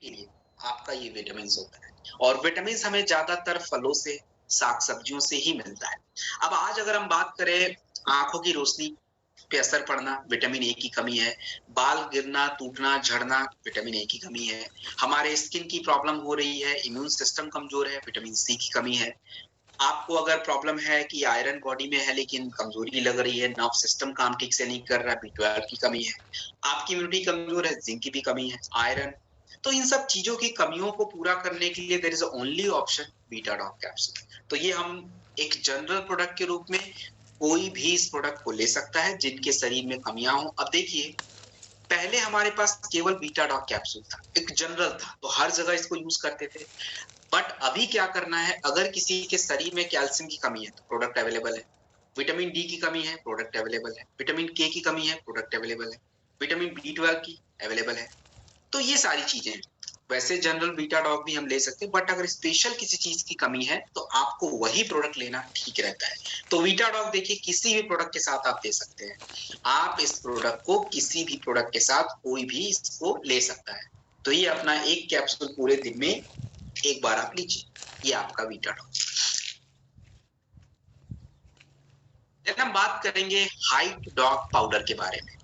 के लिए आपका ये विटामिन होता है और विटामिन हमें ज्यादातर फलों से, साग सब्जियों से ही मिलता है। अब आज अगर हम बात करें आंखों की रोशनी पे असर पड़ना, विटामिन ए की कमी है। बाल गिरना, टूटना, झड़ना, विटामिन ए की कमी है। हमारे स्किन की प्रॉब्लम हो रही है, इम्यून सिस्टम कमजोर है, विटामिन सी की कमी है। आपको अगर प्रॉब्लम है कि आयरन बॉडी में है लेकिन कमजोरी लग रही है, नर्व सिस्टम काम ठीक से नहीं कर रहा, बी12 की कमी है। आपकी इम्यूनिटी कमजोर है, जिंक की भी कमी है, आयरन। तो इन सब चीजों की कमियों को पूरा करने के लिए there is only option beta dog capsule. तो ये हम एक जनरल प्रोडक्ट के रूप में कोई भी इस प्रोडक्ट को ले सकता है जिनके शरीर में कमियां हो। अब देखिए, पहले हमारे पास केवल बीटा डॉग कैप्सूल था, एक जनरल था, तो हर जगह इसको यूज करते थे। बट अभी क्या करना है, अगर किसी के शरीर में कैल्शियम की कमी है तो प्रोडक्ट अवेलेबल है, विटामिन डी की कमी है, प्रोडक्ट अवेलेबल है, विटामिन के की कमी है, प्रोडक्ट अवेलेबल है, विटामिन बी12 की अवेलेबल है। तो ये सारी चीजें हैं। वैसे जनरल बीटा डॉग भी हम ले सकते हैं, बट अगर स्पेशल किसी चीज की कमी है तो आपको वही प्रोडक्ट लेना ठीक रहता है। तो बीटा डॉग देखिए किसी भी प्रोडक्ट के साथ आप ले सकते हैं। आप इस प्रोडक्ट को किसी भी प्रोडक्ट के साथ कोई भी इसको ले सकता है। तो ये अपना एक कैप्सूल पूरे दिन में एक बार आप लीजिए, ये आपका बीटा डॉग। हम बात करेंगे हाइट डॉग पाउडर के बारे में।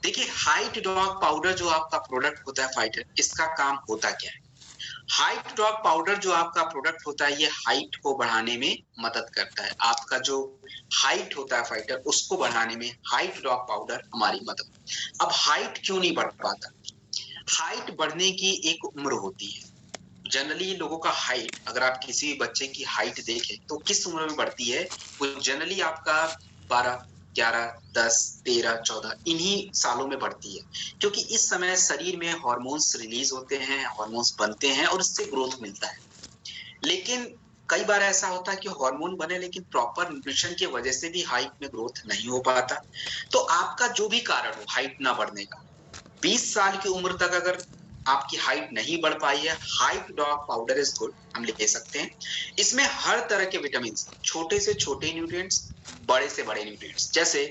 देखिए, हाइट डॉग पाउडर जो आपका प्रोडक्ट होता है फाइटर, इसका काम होता क्या है? हाइट डॉग पाउडर जो आपका प्रोडक्ट होता है, ये हाइट को बढ़ाने में मदद करता है। आपका जो हाइट होता है फाइटर, उसको बढ़ाने में हाइट डॉग पाउडर हमारी मदद। अब हाइट क्यों नहीं बढ़ पाता? हाइट बढ़ने की एक उम्र होती है। जनरली लोगों का हाइट, अगर आप किसी भी बच्चे की हाइट देखें तो किस उम्र में बढ़ती है? वो जनरली आपका 12, 11, 10, 13, 14 इन्हीं सालों में बढ़ती है, क्योंकि इस समय शरीर में हार्मोन्स रिलीज होते हैं, हार्मोन्स बनते हैं और इससे ग्रोथ मिलता है। लेकिन कई बार ऐसा होता है कि हार्मोन बने लेकिन प्रॉपर न्यूट्रिशन की वजह से भी हाइट में ग्रोथ नहीं हो पाता। तो आपका जो भी कारण हो हाइट ना बढ़ने का, 20 साल की उम्र तक अगर आपकी हाइट नहीं बढ़ पाई है, height dog powder is good, हम ले सकते हैं। इसमें हर तरह के विटामिन, छोटे से छोटे न्यूट्रिएंट्स, बड़े से बड़े न्यूट्रिएंट्स, जैसे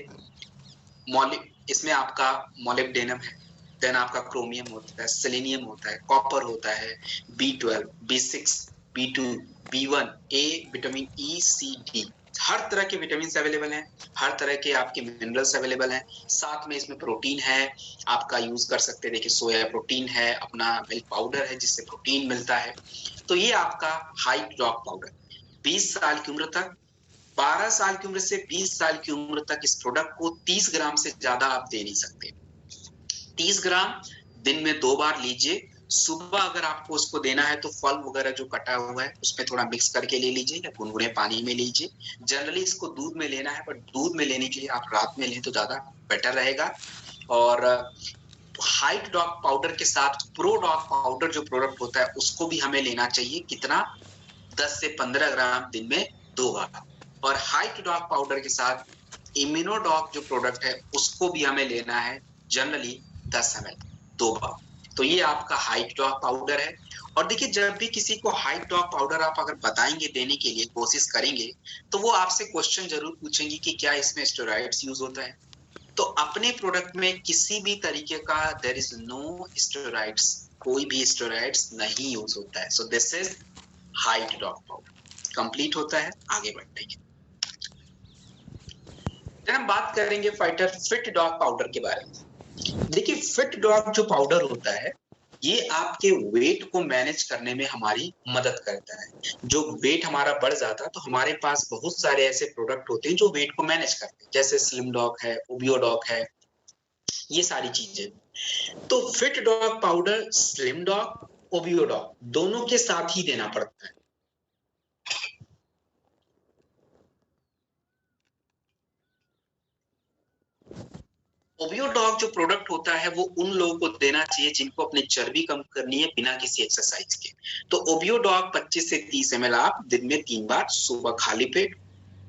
इसमें आपका मोलिब्डेनम है, देन आपका क्रोमियम होता है, सेलेनियम होता है, कॉपर होता है, बी12, बी6, बी2, बी1, ए, विटामिन ई, सी, डी, हर तरह के विटामिन अवेलेबल हैं, हर तरह के आपके मिनरल्स अवेलेबल हैं। साथ में इसमें प्रोटीन है, आपका यूज कर सकते हैं। देखिए, सोया प्रोटीन है, अपना मिल्क पाउडर है जिससे प्रोटीन मिलता है। तो ये आपका हाइट डॉग पाउडर 20 साल की उम्र तक, 12 साल की उम्र से 20 साल की उम्र तक इस प्रोडक्ट को 30 ग्राम से ज्यादा आप दे नहीं सकते। 30 ग्राम दिन में 2 बार लीजिए। सुबह अगर आपको उसको देना है तो फल वगैरह जो कटा हुआ है उसमें थोड़ा मिक्स करके ले लीजिए या गुनगुने पानी में लीजिए। जनरली इसको दूध में लेना है, बट दूध में लेने के लिए आप रात में लें तो ज्यादा बेटर रहेगा। और हाइट डॉग पाउडर के साथ प्रो डॉग पाउडर जो प्रोडक्ट होता है उसको भी हमें लेना चाहिए। कितना? 10 से 15 ग्राम दिन में 2 बार। और हाइट डॉग पाउडर के साथ इम्यूनो डॉग जो प्रोडक्ट है उसको भी हमें लेना है, जनरली 10 ml 2 बार। तो ये आपका हाइट डॉग पाउडर है। और देखिए, जब भी किसी को हाइट डॉग पाउडर आप अगर बताएंगे, देने के लिए कोशिश करेंगे, तो वो आपसे क्वेश्चन जरूर पूछेंगे कि क्या इसमें स्टेरॉइड्स यूज होता है। तो अपने प्रोडक्ट में किसी भी तरीके का देयर इज नो स्टेरॉइड्स, कोई भी स्टेरॉइड्स नहीं यूज होता है। So this is height dog powder complete होता है। आगे बढ़ते हैं, हम बात करेंगे फाइटर फिट डॉग पाउडर के बारे में। देखिए, फिट डॉग जो पाउडर होता है, ये आपके वेट को मैनेज करने में हमारी मदद करता है। जो वेट हमारा बढ़ जाता है तो हमारे पास बहुत सारे ऐसे प्रोडक्ट होते हैं जो वेट को मैनेज करते हैं, जैसे स्लिम डॉग है, ओबियो डॉग है, ये सारी चीजें। तो fit dog powder slim dog, ओबियो डॉग दोनों के साथ ही देना पड़ता है। ओबियो डॉग जो प्रोडक्ट होता है वो उन लोगों को देना चाहिए जिनको अपनी चर्बी कम करनी है बिना किसी एक्सरसाइज के। तो ओबियो डॉग 25 से 30 ml आप दिन में 3 बार, सुबह खाली पेट,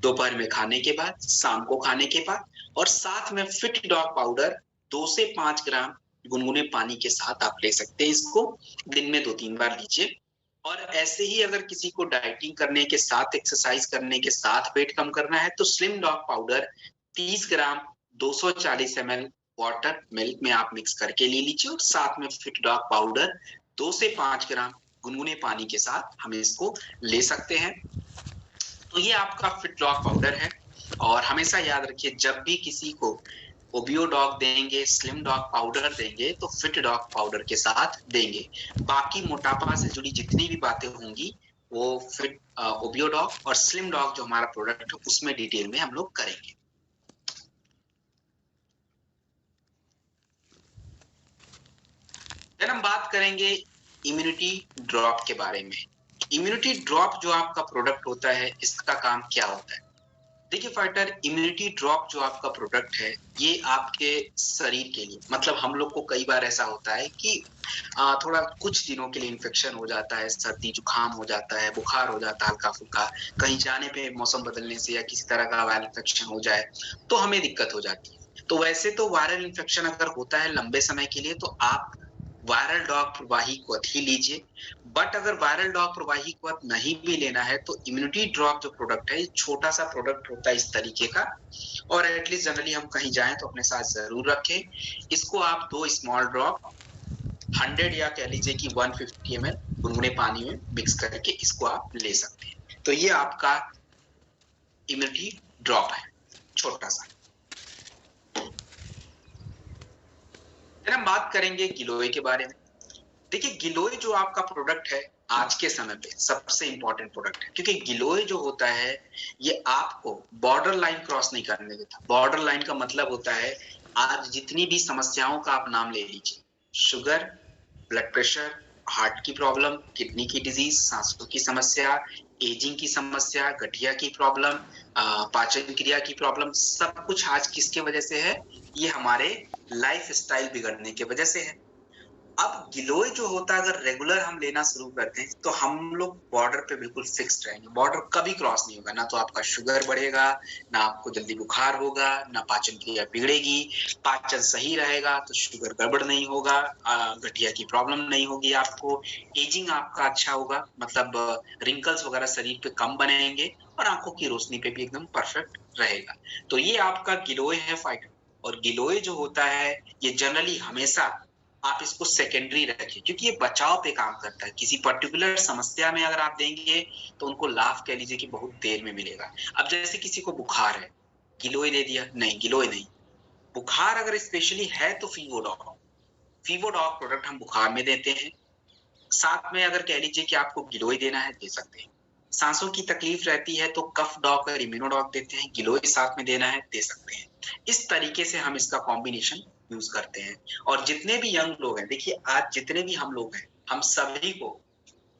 दोपहर में खाने के बाद, शाम को खाने के बाद। और साथ में फिट डॉग पाउडर 2 से 5 ग्राम गुनगुने पानी के साथ आप ले सकते हैं। इसको दिन में 2-3 बार लीजिए। और ऐसे ही अगर किसी को डाइटिंग करने के साथ, एक्सरसाइज करने के साथ वेट कम करना है तो स्लिम डॉग पाउडर 30 ग्राम 240 ml वाटर मिल्क में आप मिक्स करके ले लीजिए। और साथ में फिट डॉग पाउडर 2 से 5 ग्राम गुनगुने पानी के साथ हम इसको ले सकते हैं। तो ये आपका फिट डॉग पाउडर है। और हमेशा याद रखिए, जब भी किसी को ओबियो डॉग देंगे, स्लिम डॉग पाउडर देंगे, तो फिट डॉग पाउडर के साथ देंगे। बाकी मोटापा से जुड़ी जितनी भी बातें होंगी वो फिट ओबियो डॉग और स्लिम डॉग जो हमारा प्रोडक्ट है उसमें डिटेल में हम लोग करेंगे। फिर हम बात करेंगे इम्यूनिटी ड्रॉप के बारे में। इम्यूनिटी ड्रॉप जो आपका प्रोडक्ट होता है, इसका काम क्या होता है? देखिए फाइटर, इम्यूनिटी ड्रॉप जो आपका प्रोडक्ट है, ये आपके शरीर के लिए, मतलब हम लोग को कई बार ऐसा होता है कि थोड़ा कुछ दिनों के लिए इन्फेक्शन हो जाता है, सर्दी जुकाम हो जाता है, बुखार हो जाता है हल्का फुल्का, कहीं जाने पे मौसम बदलने से या किसी तरह का वायरल इन्फेक्शन हो जाए तो हमें दिक्कत हो जाती है। तो वैसे तो वायरल इन्फेक्शन अगर होता है लंबे समय के लिए तो आप वायरल डॉग प्रवाही क्वथ ही लीजिए। बट अगर वायरल डॉग प्रवाही क्वथ नहीं भी लेना है तो इम्यूनिटी ड्रॉप जो प्रोडक्ट है, छोटा सा प्रोडक्ट होता है इस तरीके का, और एटलीस्ट जनरली हम कहीं जाएं तो अपने साथ जरूर रखें। इसको आप 2 स्मॉल ड्रॉप 100 या कह लीजिए कि 150 ml गुनगुने पानी में मिक्स करके इसको आप ले सकते हैं। तो ये आपका इम्यूनिटी ड्रॉप है, छोटा सा। फिर हम बात करेंगे गिलोय के बारे में। देखिए, गिलोय जो आपका प्रोडक्ट है आज के समय पे सबसे इंपॉर्टेंट प्रोडक्ट है, क्योंकि गिलोय जो होता है ये आपको बॉर्डर लाइन क्रॉस नहीं करने देता। बॉर्डर लाइन का मतलब होता है, आज जितनी भी समस्याओं का आप नाम ले लीजिए, शुगर, ब्लड प्रेशर, हार्ट की प्रॉब्लम, किडनी की डिजीज, सांसों की समस्या, एजिंग की समस्या, गठिया की प्रॉब्लम, पाचन क्रिया की प्रॉब्लम, सब कुछ आज किसके वजह से है? ये हमारे लाइफ स्टाइल बिगड़ने की वजह से है। अब गिलोय जो होता है, अगर रेगुलर हम लेना शुरू करते हैं तो हम लोग बॉर्डर पे बिल्कुल फिक्स्ड रहेंगे, बॉर्डर कभी क्रॉस नहीं होगा। ना तो आपका शुगर बढ़ेगा, ना आपको जल्दी बुखार होगा, ना पाचन क्रिया बिगड़ेगी, पाचन सही रहेगा तो शुगर गड़बड़ नहीं होगा, गठिया की प्रॉब्लम नहीं होगी आपको, एजिंग आपका अच्छा होगा, मतलब रिंकल्स वगैरह शरीर पे कम बनेंगे और आंखों की रोशनी पे भी एकदम परफेक्ट रहेगा। तो ये आपका गिलोय है फाइटर। और गिलोय जो होता है ये जनरली हमेशा आप इसको सेकेंडरी रखिए, क्योंकि ये बचाव पे काम करता है। किसी पर्टिकुलर समस्या में अगर आप देंगे तो उनको लाभ कह लीजिए कि बहुत देर में मिलेगा। अब जैसे किसी को बुखार है, गिलोय दे दिया, नहीं गिलोय नहीं। बुखार अगर स्पेशली है तो फीवोडॉग प्रोडक्ट हम बुखार में देते हैं। साथ में अगर कह लीजिए कि आपको गिलोय देना है, दे सकते हैं। सांसों की तकलीफ रहती है तो कफ डॉग और इम्यूनोडॉग देते हैं, गिलोय साथ में देना है, दे सकते हैं। इस तरीके से हम इसका कॉम्बिनेशन यूज करते हैं। और जितने भी यंग लोग हैं, देखिए आज जितने भी हम लोग हैं, हम सभी को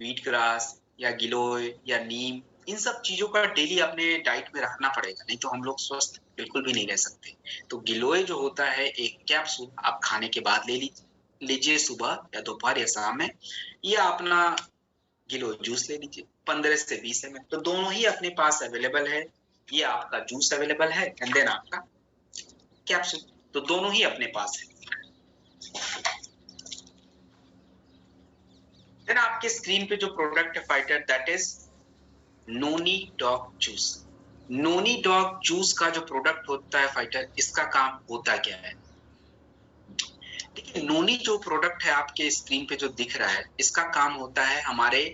व्हीट ग्रास या गिलोय या नीम, इन सब चीजों का डेली अपने डाइट में रखना पड़ेगा, नहीं तो हम लोग स्वस्थ बिल्कुल भी नहीं रह सकते। तो गिलोय जो होता है, एक कैप्सूल आप खाने के बाद लीजिए सुबह या दोपहर या शाम में, या अपना गिलोय जूस ले लीजिए 15 से 20 ml। तो दोनों ही अपने पास अवेलेबल है। ये आपका जूस अवेलेबल है एंड देन आपका कैप्सूल, तो दोनों ही अपने पास है। देन आपके स्क्रीन पे जो प्रोडक्ट है fighter, that is noni dog juice. Noni dog juice का जो प्रोडक्ट होता है फाइटर, इसका काम होता क्या है? देखिए, नोनी जो प्रोडक्ट है आपके स्क्रीन पे जो दिख रहा है, इसका काम होता है हमारे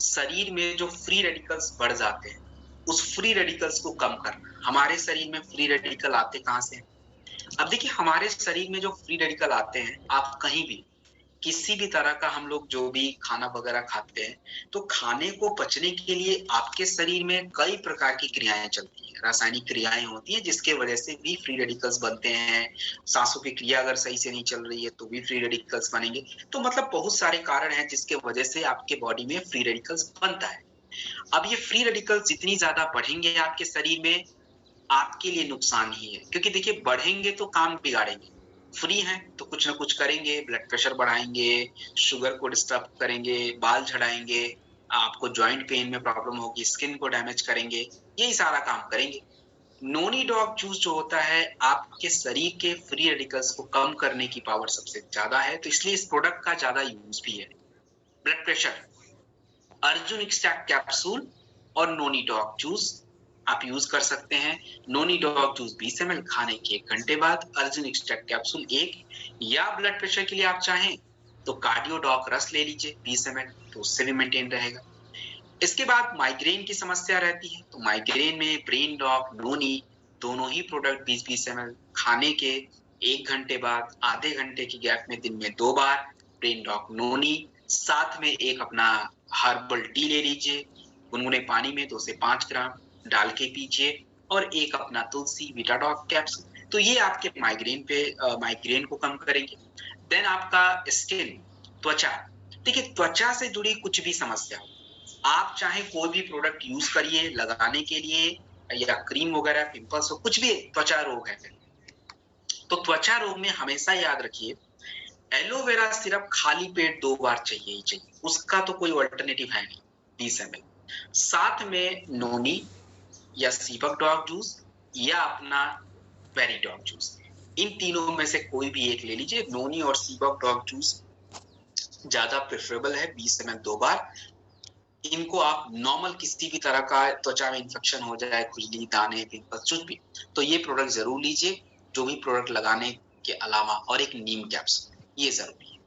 शरीर में जो फ्री रेडिकल्स बढ़ जाते हैं, उस फ्री रेडिकल्स को कम करना। हमारे शरीर में फ्री रेडिकल आते कहाँ से? अब देखिए, हमारे शरीर में जो फ्री रेडिकल आते हैं, आप कहीं भी किसी भी तरह का हम लोग जो भी खाना वगैरह खाते हैं, तो खाने को पचने के लिए आपके शरीर में कई प्रकार की क्रियाएं चलती हैं, रासायनिक क्रियाएं होती हैं, जिसके वजह से भी फ्री रेडिकल्स बनते हैं। सांसों की क्रिया अगर सही से नहीं चल रही है तो भी फ्री रेडिकल्स बनेंगे। तो मतलब बहुत सारे कारण हैं जिसके वजह से आपके बॉडी में फ्री रेडिकल्स बनता है। अब ये फ्री रेडिकल्स जितनी ज्यादा बढ़ेंगे आपके शरीर में, आपके लिए नुकसान ही है, क्योंकि देखिए बढ़ेंगे तो काम बिगाड़ेंगे। फ्री हैं तो कुछ ना कुछ करेंगे, ब्लड प्रेशर बढ़ाएंगे, शुगर को डिस्टर्ब करेंगे, बाल झड़ाएंगे, आपको जॉइंट पेन में प्रॉब्लम होगी, स्किन को डैमेज करेंगे, यही सारा काम करेंगे। नोनी डॉग जूस जो होता है, आपके शरीर के फ्री रेडिकल्स को कम करने की पावर सबसे ज्यादा है, तो इसलिए इस प्रोडक्ट का ज्यादा यूज भी है। Blood pressure, Arjun extract capsule और नोनी डॉग जूस आप यूज कर सकते हैं। नोनी डॉग जूस 20 ml खाने के 1 घंटे बाद, अर्जुन एक्सट्रैक्ट कैप्सूल 1, या ब्लड प्रेशर के लिए आप चाहें तो कार्डियोडॉक रस ले लीजिए 20 ml, तो उससे भी मेंटेन रहेगा। इसके बाद माइग्रेन की समस्या रहती है, तो माइग्रेन में ब्रेन डॉक, नोनी दोनों ही प्रोडक्ट 20-20 ml खाने के 1 घंटे बाद आधे घंटे की गैप में दिन में 2 बार ब्रेन डॉक, नोनी, साथ में एक अपना हर्बल टी ले लीजिए, गुनगुने पानी में 2 से 5 ग्राम डाल के पीजिए, और एक अपना तुलसी विटाडॉक कैप्सूल। तो ये आपके माइग्रेन को कम करेंगे। देन आपका स्किन, त्वचा, देखिए त्वचा से जुड़ी कुछ भी समस्या हो, आप चाहे कोई भी प्रोडक्ट यूज करिए लगाने के लिए, या क्रीम वगैरह, पिंपल्स हो, कुछ भी त्वचा रोग है, तो त्वचा रोग में हमेशा याद रखिए एलोवेरा सिर्फ खाली पेट 2 बार चाहिए ही चाहिए, उसका तो कोई ऑल्टरनेटिव है नहीं, 20 ml। साथ में नोनी या सीबक डॉग जूस या अपना बेरी डॉग जूस, इन तीनों में से कोई भी एक ले लीजिए। नोनी और सीबक डॉग जूस ज्यादा प्रेफरेबल है, 20 ml 2 बार। इनको आप नॉर्मल किसी भी तरह का त्वचा में इंफेक्शन हो जाए, खुजली, दाने, पिंपल्स, कुछ भी, तो ये प्रोडक्ट जरूर लीजिए, जो भी प्रोडक्ट लगाने के अलावा, और एक नीम कैप्सूल, ये जरूरी है।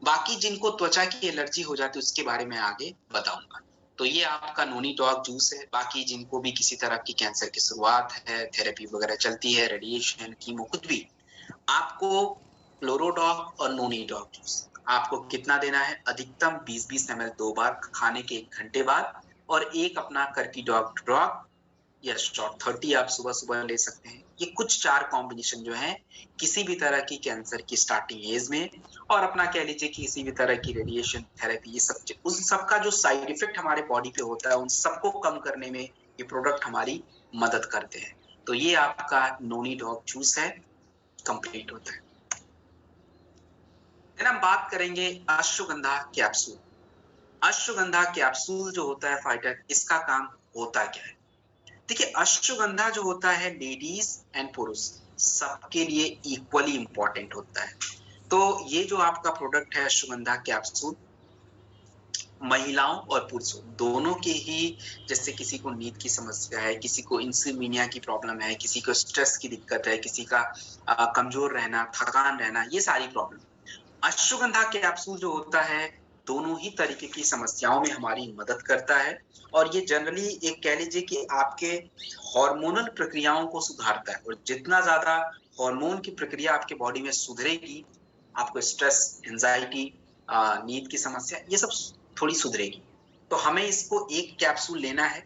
बाकी जिनको त्वचा की एलर्जी हो जाती है उसके बारे में आगे बताऊंगा। तो ये आपका नोनी डॉग जूस है। बाकी जिनको भी किसी तरह की कैंसर की शुरुआत है, थेरेपी वगैरह चलती है, रेडिएशन, कीमो, कुछ भी, आपको क्लोरोडॉग और नोनी डॉग जूस आपको कितना देना है, अधिकतम 20-20 ml 2 बार खाने के 1 घंटे बाद, और एक अपना कर्कीडॉग ड्रॉप या शॉर्ट 30 आप सुबह सुबह ले सकते हैं। ये कुछ 4 कॉम्बिनेशन जो है किसी भी तरह की कैंसर की स्टार्टिंग एज में, और अपना कह लीजिए कि किसी भी तरह की रेडिएशन थेरेपी, ये सब उन सबका जो साइड इफेक्ट हमारे बॉडी पे होता है, उन सबको कम करने में ये प्रोडक्ट हमारी मदद करते हैं। तो ये आपका नोनी डॉग जूस है, कंप्लीट होता है। हम बात करेंगे अश्वगंधा कैप्सूल। अश्वगंधा कैप्सूल जो होता है फाइटर, इसका काम होता क्या है? देखिए अश्वगंधा जो होता है लेडीज एंड पुरुष सबके लिए इक्वली इंपॉर्टेंट होता है। तो ये जो आपका प्रोडक्ट है अश्वगंधा कैप्सूल, महिलाओं और पुरुषों दोनों के ही, जैसे किसी को नींद की समस्या है, किसी को इंसोम्निया की प्रॉब्लम है, किसी को स्ट्रेस की दिक्कत है, किसी का कमजोर रहना, थकान रहना, ये सारी प्रॉब्लम, अश्वगंधा कैप्सूल जो होता है दोनों ही तरीके की समस्याओं में हमारी मदद करता है। और ये जनरली एक कह लीजिए कि आपके हार्मोनल प्रक्रियाओं को सुधारता है, और जितना ज्यादा हार्मोन की प्रक्रिया आपके बॉडी में सुधरेगी, आपको स्ट्रेस, एंजाइटी, नींद की समस्या, ये सब थोड़ी सुधरेगी। तो हमें इसको एक कैप्सूल लेना है।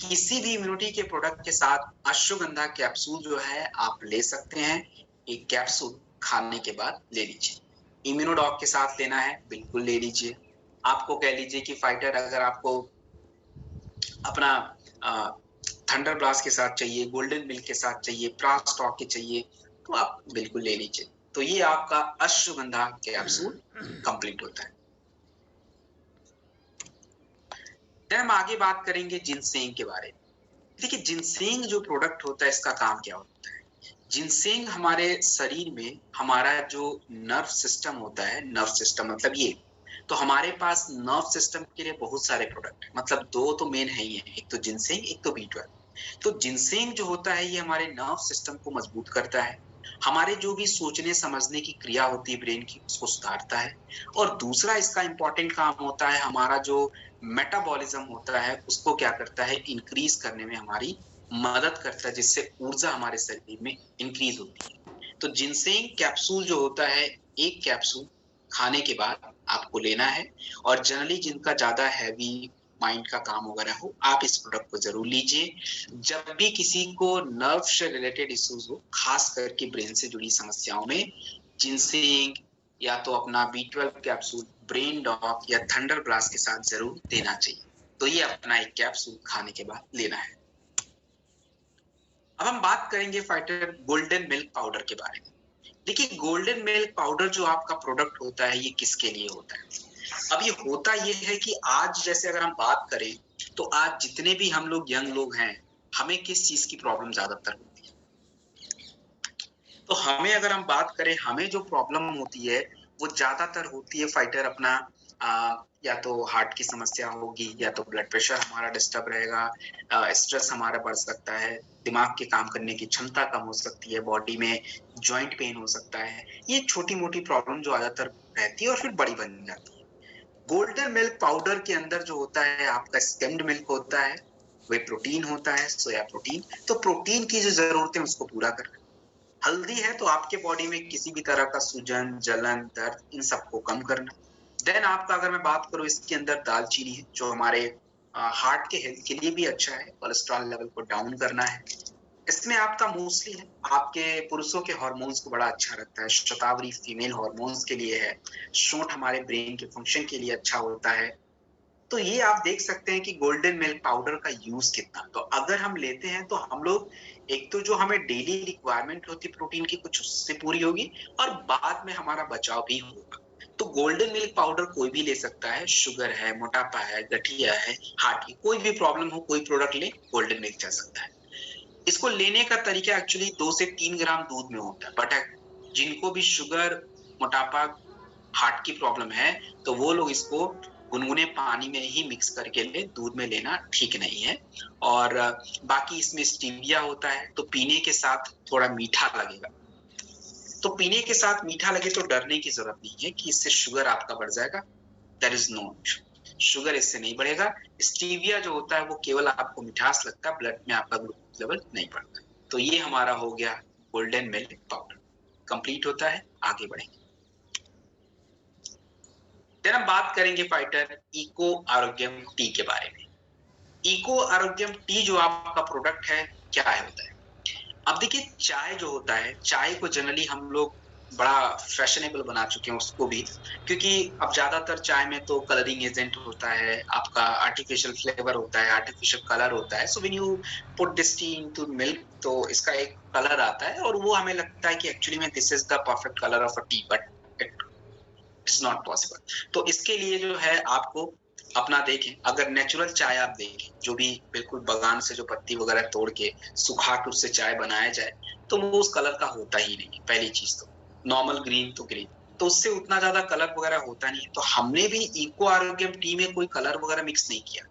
किसी भी इम्यूनिटी के प्रोडक्ट के साथ अश्वगंधा कैप्सूल जो है आप ले सकते हैं, एक कैप्सूल खाने के बाद ले लीजिए। इम्यूनोडॉक के साथ लेना है, बिल्कुल ले लीजिए। आपको कह लीजिए कि फाइटर अगर आपको अपना थंडर ब्लास्ट के साथ चाहिए, गोल्डन मिल्क के साथ चाहिए, प्रास स्टॉक के चाहिए, तो आप बिल्कुल ले लीजिए। तो ये आपका अश्वगंधा कैप्सूल कंप्लीट होता है। हम आगे बात करेंगे जिनसेंग के बारे में। देखिए जिनसेंग जो प्रोडक्ट होता है, इसका काम क्या होता है? जिनसेंग हमारे शरीर में, हमारा जो नर्व सिस्टम होता है, नर्व सिस्टम मतलब ये, तो हमारे पास नर्व सिस्टम के लिए बहुत सारे प्रोडक्ट है, मतलब 2 तो मेन है ही है, एक तो जिनसेंग, एक तो बी12। तो जिनसेंग जो होता है ये हमारे नर्व सिस्टम को मजबूत करता है, हमारे जो भी सोचने समझने की क्रिया होती है ब्रेन की, उसको सुधारता है। और दूसरा इसका इंपॉर्टेंट काम होता है, हमारा जो मेटाबॉलिज्म होता है उसको क्या करता है, इंक्रीज करने में हमारी मदद करता है, जिससे ऊर्जा हमारे शरीर में इंक्रीज होती है। तो जिनसेंग कैप्सूल जो होता है, एक कैप्सूल खाने के बाद आपको लेना है। और जनरली जिनका ज्यादा हैवी माइंड का काम वगैरह हो, आप इस प्रोडक्ट को जरूर लीजिए। जब भी किसी को नर्व से रिलेटेड इश्यूज हो, खास करके ब्रेन से जुड़ी समस्याओं में, जिनसेंग या तो अपना बी12 कैप्सूल, ब्रेन डॉक या थंडर ब्लास्ट के साथ जरूर देना चाहिए। तो ये अपना एक कैप्सूल खाने के बाद लेना है। अब हम बात करेंगे फाइटर गोल्डन मिल्क पाउडर के बारे में। देखिए गोल्डन मिल्क पाउडर जो आपका प्रोडक्ट होता है, ये किसके लिए होता है? अब ये होता ये है कि आज जैसे अगर हम बात करें, तो आज जितने भी हम लोग यंग लोग हैं, हमें किस चीज की प्रॉब्लम ज्यादातर होती है? तो हमें अगर हम बात करें, हमें जो प्रॉब्लम होती है वो ज्यादातर होती है फाइटर अपना या तो हार्ट की समस्या होगी, या तो ब्लड प्रेशर हमारा डिस्टर्ब रहेगा, स्ट्रेस हमारा बढ़ सकता है, दिमाग के काम करने की क्षमता कम हो सकती है, बॉडी में जॉइंट पेन हो सकता है। ये छोटी मोटी प्रॉब्लम जो ज्यादातर रहती है और फिर बड़ी बन जाती है। गोल्डन मिल्क पाउडर के अंदर जो होता है आपका स्किम्ड मिल्क होता है, वे प्रोटीन होता है, सोया प्रोटीन। तो प्रोटीन की जो जरूरतें उसको पूरा करना। हल्दी है तो आपके बॉडी में किसी भी तरह का सूजन, जलन, दर्द, इन सबको कम करना। देन आपका अगर मैं बात करूं, इसके अंदर दालचीनी है जो हमारे हार्ट के हेल्थ के लिए भी अच्छा है, कोलेस्ट्रॉल लेवल को डाउन करना है। इसमें आपका मूसली है, आपके पुरुषों के हार्मोन्स को बड़ा अच्छा रखता है, शतावरी फीमेल हार्मोन्स के लिए है, शोंठ हमारे ब्रेन के फंक्शन के लिए अच्छा होता है। तो ये आप देख सकते हैं कि गोल्डन मिल्क पाउडर का यूज कितना। तो अगर हम लेते हैं तो हम लोग एक तो जो हमें डेली रिक्वायरमेंट होती है प्रोटीन की, कुछ उससे पूरी होगी और बाद में हमारा बचाव भी होगा। तो गोल्डन मिल्क पाउडर कोई भी ले सकता है, शुगर है, मोटापा है, गठिया है, हार्ट की कोई भी प्रॉब्लम हो, कोई प्रोडक्ट ले, गोल्डन मिल्क जा सकता है। इसको लेने का तरीका एक्चुअली 2 से 3 ग्राम दूध में होता है, बट जिनको भी शुगर, मोटापा, हार्ट की प्रॉब्लम है तो वो लोग इसको गुनगुने पानी में ही मिक्स करके ले, दूध में लेना ठीक नहीं है। और बाकी इसमें स्टीविया होता है, तो पीने के साथ थोड़ा मीठा लगेगा। तो पीने के साथ मीठा लगे तो डरने की जरूरत नहीं है कि इससे शुगर आपका बढ़ जाएगा। देयर इज नो, शुगर इससे नहीं बढ़ेगा। स्टीविया जो होता है वो केवल आपको मिठास लगता है, ब्लड में आपका ग्लूकोज लेवल नहीं बढ़ता। तो ये हमारा हो गया गोल्डन मिल्क पाउडर, कंप्लीट होता है। आगे बढ़ेंगे, फिर हम बात करेंगे फाइटर इको आरोग्यम टी के बारे में। इको आरोग्यम टी जो आपका प्रोडक्ट है, क्या है होता है? अब देखिए, चाय जो होता है, चाय को जनरली हम लोग बड़ा फैशनेबल बना चुके हैं उसको भी, क्योंकि अब ज्यादातर चाय में तो कलरिंग एजेंट होता है, आपका आर्टिफिशियल फ्लेवर होता है, आर्टिफिशियल कलर होता है। So when you put this T into milk तो इसका एक कलर आता है और वो हमें लगता है कि एक्चुअली में this is the perfect colour of a T, but it is not possible. तो इसके लिए जो है आपको अपना देखें, अगर नेचुरल चाय आप देखें, जो भी बिल्कुल बगान से जो पत्ती वगैरह तोड़ के सुखा के उससे चाय बनाया जाए, तो वो उस कलर का होता ही नहीं। पहली चीज तो नॉर्मल ग्रीन तो ग्रीन, तो उससे उतना ज्यादा कलर वगैरह होता नहीं है। तो हमने भी इको आरोग्यम टी में कोई कलर वगैरह मिक्स नहीं किया,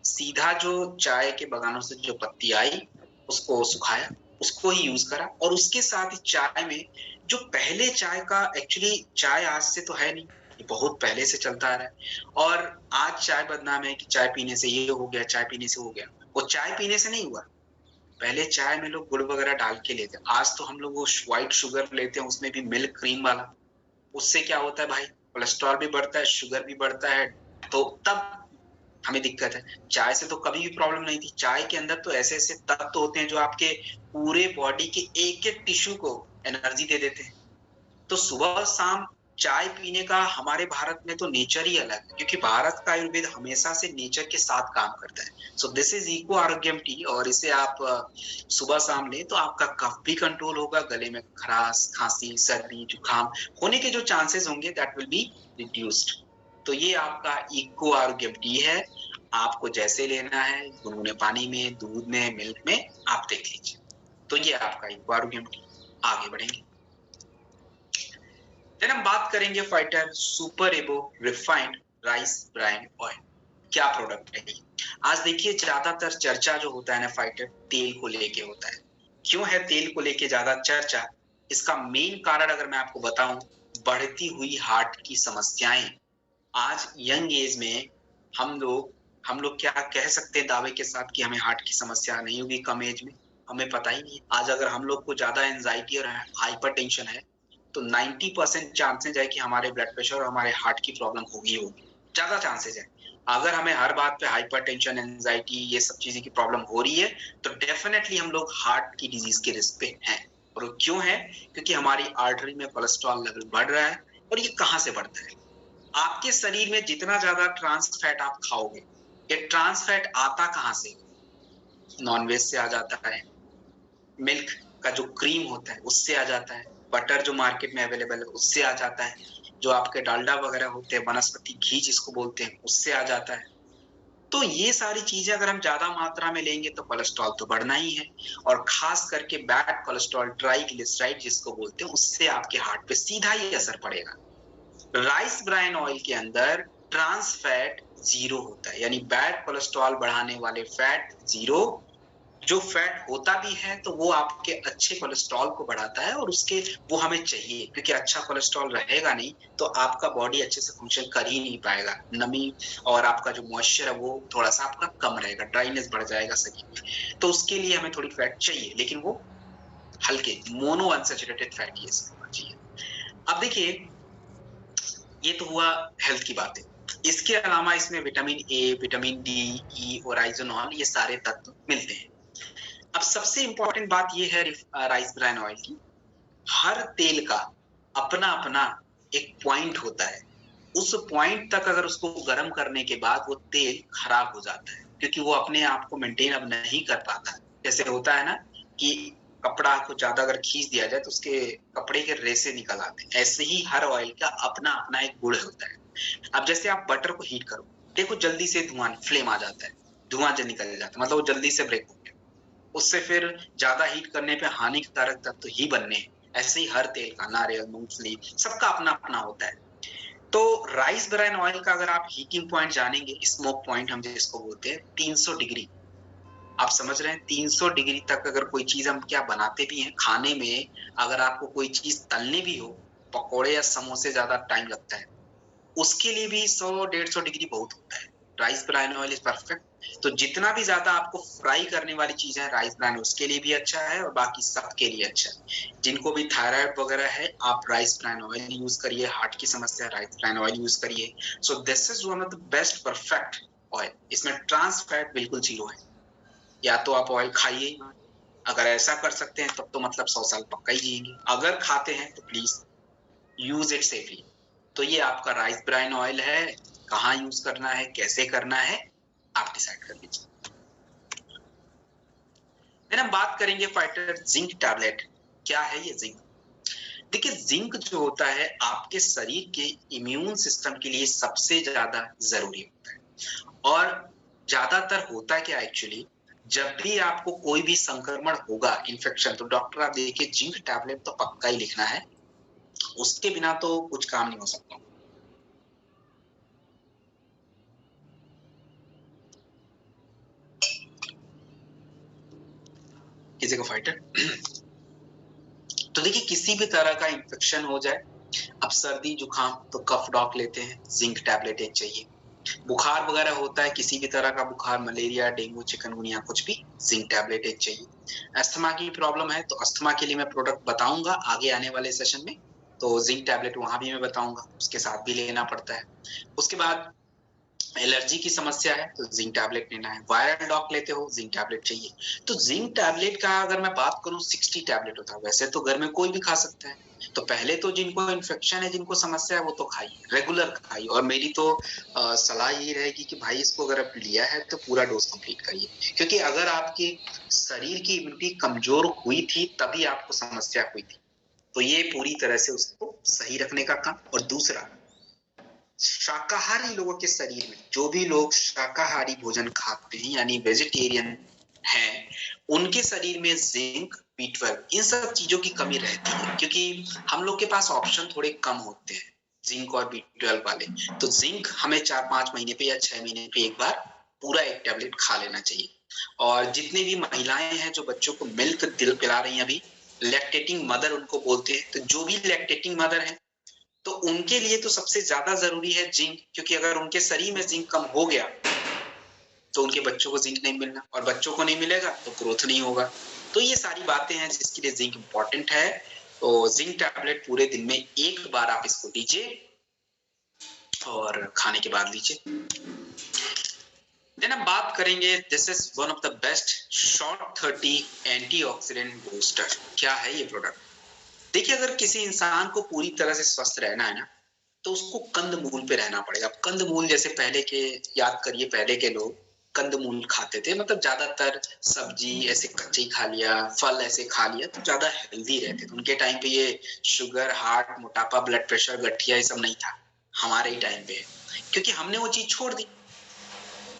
सीधा जो चाय के बगानों से जो पत्ती आई उसको सुखाया, उसको ही यूज करा। और उसके साथ ही चाय में जो पहले चाय का, एक्चुअली चाय आज से तो है नहीं, ये बहुत पहले से चलता आ रहा है। और आज चाय बदनाम है कि चाय पीने से ये हो गया, चाय पीने से हो गया। वो चाय पीने से नहीं हुआ, पहले चाय में लोग गुड़ वगैरह डाल के लेते। आज तो हम लोग वो व्हाइट शुगर लेते हैं, उसमें भी मिल्क क्रीम वाला। उससे क्या होता है भाई, कोलेस्ट्रॉल भी बढ़ता है, शुगर भी बढ़ता है। तो तब हमें दिक्कत है। चाय से तो कभी भी प्रॉब्लम नहीं थी। चाय के अंदर तो ऐसे ऐसे तत्व होते हैं जो आपके पूरे बॉडी के एक एक टिश्यू को एनर्जी दे देते हैं। तो सुबह शाम चाय पीने का हमारे भारत में तो नेचर ही अलग है, क्योंकि भारत का आयुर्वेद हमेशा से नेचर के साथ काम करता है। So this is eco Arogyam tea, और इसे आप सुबह शाम लें तो आपका कफ भी कंट्रोल होगा, गले में खराश, खांसी, सर्दी, जुकाम होने के जो चांसेस होंगे दैट विल बी रिड्यूस्ड। तो ये आपका इको आरोग्यम टी है। आपको जैसे लेना है, गुनगुने पानी में, दूध में, मिल्क में, आप देख लीजिए। तो ये आपका इको आरोग्यम टी। आगे बढ़ेंगे, फिर हम बात करेंगे फाइटर सुपर एबो रिफाइंड राइस ब्राइन ऑयल। क्या प्रोडक्ट है ये? आज देखिए, ज्यादातर चर्चा जो होता है ना फाइटर, तेल को लेके होता है। क्यों है तेल को लेके ज्यादा चर्चा? इसका मेन कारण अगर मैं आपको बताऊं, बढ़ती हुई हार्ट की समस्याएं। आज यंग एज में हम लोग क्या कह सकते हैं दावे के साथ कि हमें हार्ट की समस्या नहीं होगी कम एज में? हमें पता ही नहीं। आज अगर हम लोग को ज्यादा एंजाइटी और हाइपरटेंशन है तो 90% चांसेज है कि हमारे ब्लड प्रेशर और हमारे हार्ट की प्रॉब्लम होगी होगी, ज्यादा चांसेज है। अगर हमें हर बात पे हाइपरटेंशन, एंजाइटी, ये सब चीजें की प्रॉब्लम हो रही है तो डेफिनेटली हम लोग हार्ट की डिजीज के रिस्क पे हैं। और क्यों है? क्योंकि हमारी आर्टरी में कोलेस्ट्रॉल लेवल बढ़ रहा है। और ये कहाँ से बढ़ता है? आपके शरीर में जितना ज्यादा ट्रांस फैट आप खाओगे, ये ट्रांस फैट आता कहाँ से? नॉनवेज से आ जाता है, मिल्क का जो क्रीम होता है उससे आ जाता है, बटर जो मार्केट में अवेलेबल है उससे आ जाता है, जो आपके डालडा वगैरह होते हैं, वनस्पति घी जिसको बोलते हैं, उससे आ जाता है। तो ये सारी चीजें अगर हम ज्यादा मात्रा में लेंगे तो कोलेस्ट्रॉल तो बढ़ना ही है। और खास करके बैड कोलेस्ट्रॉल, ट्राइग्लिसराइड जिसको बोलते हैं, उससे आपके हार्ट पे सीधा ही असर पड़ेगा। राइस ब्राइन ऑयल के अंदर ट्रांस फैट जीरो होता है, यानी बैड कोलेस्ट्रॉल बढ़ाने वाले फैट जीरो, जो फैट होता भी है तो वो आपके अच्छे कोलेस्ट्रॉल को बढ़ाता है और उसके वो हमें चाहिए, क्योंकि अच्छा कोलेस्ट्रॉल रहेगा नहीं तो आपका बॉडी अच्छे से फंक्शन कर ही नहीं पाएगा। नमी और आपका जो मॉइस्चर है वो थोड़ा-सा आपका कम रहेगा, ड्राइनेस बढ़ जाएगा शरीर में। तो उसके लिए हमें थोड़ी फैट चाहिए, लेकिन वो हल्के मोनो अनसैचुरेटेड फैटी एसिड होना चाहिए। अब देखिए, ये तो हुआ हेल्थ की बातें। इसके अलावा इसमें विटामिन ए, विटामिन डी, ई और आइसोनॉल ये सारे तत्व मिलते हैं। अब सबसे इंपॉर्टेंट बात ये है राइस ब्रान ऑयल की, हर तेल का अपना-अपना एक पॉइंट होता है। उस पॉइंट तक अगर उसको गर्म करने के बाद वो तेल खराब हो जाता है, क्योंकि वो अपने आप को मेंटेन अब नहीं कर पाता। जैसे होता है ना कि कपड़ा को ज़्यादा अगर खींच दिया जाए तो उसके कपड़े के रेशे निकल आते हैं। ऐसे ही हर ऑयल का अपना-अपना एक गुण होता है। अब जैसे आप बटर को हीट करो, देखो जल्दी से धुआँ फ्लेम आ जाता है, धुआँ जो निकल जाता है, मतलब वो जल्दी से ब्रेक हो गया। उससे फिर ज़्यादा हीट करने पे हानिकारक तत्व ही बनने हैं। ऐसे ही हर तेल का, नारियल, मूँगफली, सबका अपना-अपना होता है। तो राइस ब्रान ऑयल का अगर आप हीटिंग पॉइंट जानेंगे, स्मोक पॉइंट हम जिसको बोलते हैं, 300 डिग्री। आप समझ रहे हैं 300 डिग्री तक अगर कोई चीज़ हम क्या बनाते भी हैं, खाने में अगर आपको कोई चीज़ तलनी भी हो, पकोड़े या समोसे ज़्यादा टाइम लगता है। उसके लिए भी 100-150 डिग्री बहुत होता है। Rice bran oil is perfect. तो जितना भी ज़्यादा आपको फ्राई करने वाली चीज़ है राइस ब्रान उसके लिए भी अच्छा है और बाकी सबके लिए अच्छा है। जिनको भी थायराइड वगैरह है, आप राइस ब्रान ऑयल यूज़ करिए, हार्ट की समस्या राइस ब्रान ऑयल यूज़ करिए। So this is one of the best perfect oil. इसमें ट्रांस फैट बिल्कुल 0 है। या तो आप ऑयल खाइए ही मत। अगर ऐसा कर सकते हैं तब तो मतलब 100 साल पक्का ही जिएँगे। अगर खाते हैं तो प्लीज़ यूज़ इट सेफली। तो ये आपका राइस ब्रान ऑयल है, कहाँ यूज़ करना है, कैसे करना है, आप डिसाइड कर लीजिए। फिर हम बात करेंगे फाइटर जिंक टैबलेट। क्या है ये जिंक? देखिए जिंक जो होता है आपके शरीर के इम्यून सिस्टम के लिए सबसे ज़्यादा ज़रूरी होता है। और ज़्यादातर होता क्या एक्चुअली, जब भी आपको कोई भी संक्रमण होगा, इन्फेक्शन, तो डॉक्टर आप देखिए जिंक टैबलेट तो पक्का ही लिखना है। उसके बिना तो कुछ काम नहीं हो सकता। किसी को फाइटर तो देखिए किसी भी तरह का इन्फेक्शन हो जाए, अब सर्दी जुकाम तो कफ डॉक लेते हैं, जिंक टैबलेट एक चाहिए। बुखार वगैरह होता है, किसी भी तरह का बुखार, मलेरिया, डेंगू, चिकनगुनिया, कुछ भी, जिंक टैबलेट एक चाहिए। अस्थमा की प्रॉब्लम है तो अस्थमा के लिए मैं प्रोडक्ट बताऊंगा आगे आने वाले सेशन में, तो जिंक टैबलेट वहां भी मैं बताऊंगा, उसके साथ भी लेना पड़ता है। उसके बाद एलर्जी की समस्या है तो जिंक टैबलेट लेना है। वायरल डॉक लेते हो, जिंक टैबलेट चाहिए। तो जिंक टैबलेट का अगर मैं बात करूं 60 टैबलेट होता है। वैसे तो घर में कोई भी खा सकता है। तो पहले तो जिनको इन्फेक्शन है, जिनको समस्या है, वो तो खाइए, रेगुलर खाइए। और मेरी तो सलाह यही रहेगी कि भाई इसको अगर आप लिया है तो पूरा डोज कंप्लीट करिए, क्योंकि अगर आपके शरीर की इम्यूनिटी कमजोर हुई थी तभी आपको समस्या हुई थी। तो ये पूरी तरह से उसको सही रखने का काम। और दूसरा, शाकाहारी लोगों के शरीर में, जो भी लोग शाकाहारी भोजन खाते हैं यानी वेजिटेरियन हैं, उनके शरीर में जिंक, बी12 इन सब चीजों की कमी रहती है, क्योंकि हम लोग के पास ऑप्शन थोड़े कम होते हैं जिंक और बी12 वाले। तो जिंक हमें 4-5 महीने पे या 6 महीने पे एक बार पूरा एक टैबलेट खा लेना चाहिए। और जितनी भी महिलाएं हैं जो बच्चों को मिल्क दिल पिला रही हैं, अभी लैक्टेटिंग मदर उनको बोलते हैं, तो जो भी लैक्टेटिंग मदर है तो उनके लिए तो सबसे ज्यादा जरूरी है जिंक, क्योंकि अगर उनके शरीर में जिंक कम हो गया तो उनके बच्चों को जिंक नहीं मिलना, और बच्चों को नहीं मिलेगा तो ग्रोथ नहीं होगा। तो ये सारी बातें हैं जिसके लिए जिंक इंपॉर्टेंट है। तो जिंक टैबलेट पूरे दिन में एक बार आप इसको लीजिए और खाने के बाद लीजिए। देन हम बात करेंगे, this is one of the best short 30 antioxidant booster. क्या है ये प्रोडक्ट? देखिए अगर किसी इंसान को पूरी तरह से स्वस्थ रहना है ना, तो उसको कंदमूल पे रहना पड़ेगा। कंदमूल जैसे पहले के, याद करिए पहले के लोग कंदमूल खाते थे, मतलब ज्यादातर सब्जी ऐसे कच्चे ही खा लिया, फल ऐसे खा लिया तो ज्यादा हेल्दी रहते थे। उनके टाइम पे ये शुगर, हार्ट, मोटापा, ब्लड प्रेशर, गठिया ये सब नहीं था। हमारे ही टाइम पे है, क्योंकि हमने वो चीज छोड़ दी।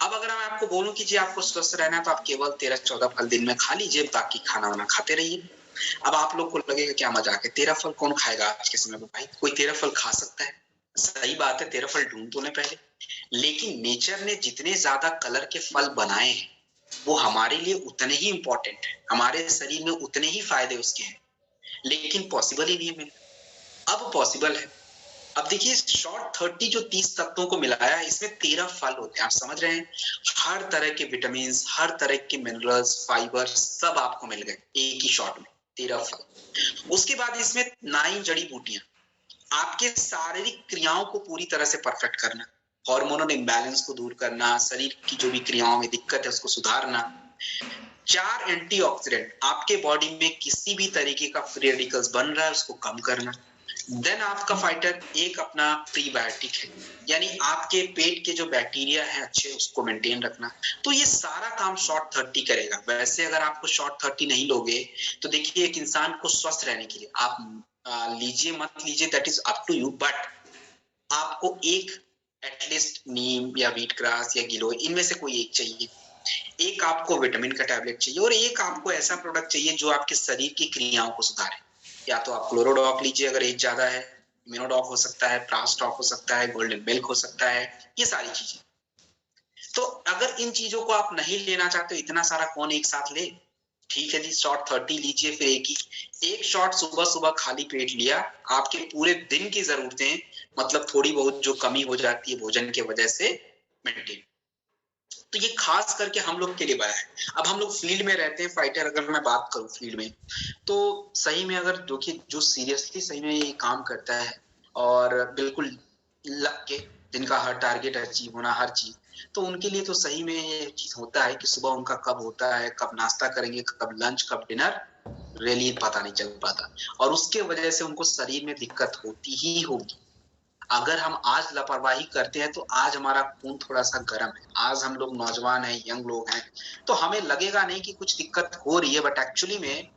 अब अगर मैं आपको बोलूं कि जी आपको स्वस्थ रहना है तो आप केवल 13-14 फल दिन में खा लीजिए, बाकी खाना वाना खाते रहिए। अब आप लोग को लगेगा क्या मजाक है, 13 फल कौन खाएगा आज के समय में? भाई कोई 13 फल खा सकता है, सही बात है, 13 फल ढूंढ तो ले पहले। लेकिन नेचर ने जितने ज्यादा कलर के फल बनाए हैं, वो हमारे लिए उतने ही इंपॉर्टेंट है, हमारे शरीर में उतने ही फायदे उसके हैं, लेकिन पॉसिबल ही नहीं है मिलना। अब पॉसिबल है। अब देखिए शॉर्ट 30 जो 30 तत्वों को मिलाया है, इसमें 13 फल होते हैं, आप समझ रहे हैं। हर तरह के विटामिन, हर तरह के मिनरल्स, फाइबर सब आपको मिल गए एक ही शॉट में, 13 फल। उसके बाद इसमें 9 जड़ी बूटियां, आपके शारीरिक क्रियाओं को पूरी तरह से परफेक्ट करना, हार्मोनल इम्बैलेंस को दूर करना, शरीर की जो भी क्रियाओं में दिक्कत है उसको सुधारना। 4 एंटीऑक्सीडेंट, आपके बॉडी में किसी भी तरीके का फ्री रेडिकल्स बन रहा है उसको कम करना। देन आपका फाइटर एक अपना प्रीबायोटिक है, यानी आपके पेट के जो बैक्टीरिया है अच्छे उसको मेंटेन रखना। तो ये सारा काम शॉर्ट 30 करेगा। वैसे अगर आपको शॉर्ट 30 नहीं लोगे तो देखिए एक इंसान को स्वस्थ रहने के लिए आप लीजिए मत लीजिए, that is up to you, but आपको एक एटलीस्ट नीम या व्हीट ग्रास या गिलोय इनमें से कोई एक चाहिए। एक आपको विटामिन का टैबलेट चाहिए और एक आपको ऐसा प्रोडक्ट चाहिए जो आपके शरीर की क्रियाओं को सुधारे। या तो आप क्लोरोडॉक लीजिए अगर एज ज्यादा है, इम्यूनोडॉक हो सकता है, प्रास्टॉक हो सकता है, गोल्डन मिल्क हो सकता है, ये सारी चीजें। तो अगर इन चीजों को आप नहीं लेना चाहते, इतना सारा कौन एक साथ ले? ठीक है जी, शॉर्ट 30 लीजिए, फिर एक शॉट सुबह सुबह खाली पेट लिया, आपके पूरे दिन की जरूरतें मतलब थोड़ी बहुत जो कमी हो जाती है भोजन की वजह से मेंटेन। तो ये खास करके हम लोग के लिए बना है। अब हम लोग फील्ड में रहते हैं फाइटर, अगर मैं बात करूं फील्ड में, तो सही में अगर जो सीरियसली सही में ये काम करता है और बिल्कुल लग के जिनका हर टारगेट अचीव होना हर चीज, तो उनके लिए तो सही में ये चीज होता है कि सुबह उनका कब होता है, कब नाश्ता करेंगे, कब लंच, कब डिनर, रियली पता नहीं चल पाता और उसके वजह से उनको शरीर में दिक्कत होती ही होगी। अगर हम आज लापरवाही करते हैं तो आज हमारा खून थोड़ा सा गर्म है, आज हम लोग नौजवान हैं, यंग लोग हैं, तो हमें लगेगा नहीं कि कुछ दिक्कत हो रही है, बट एक्चुअली में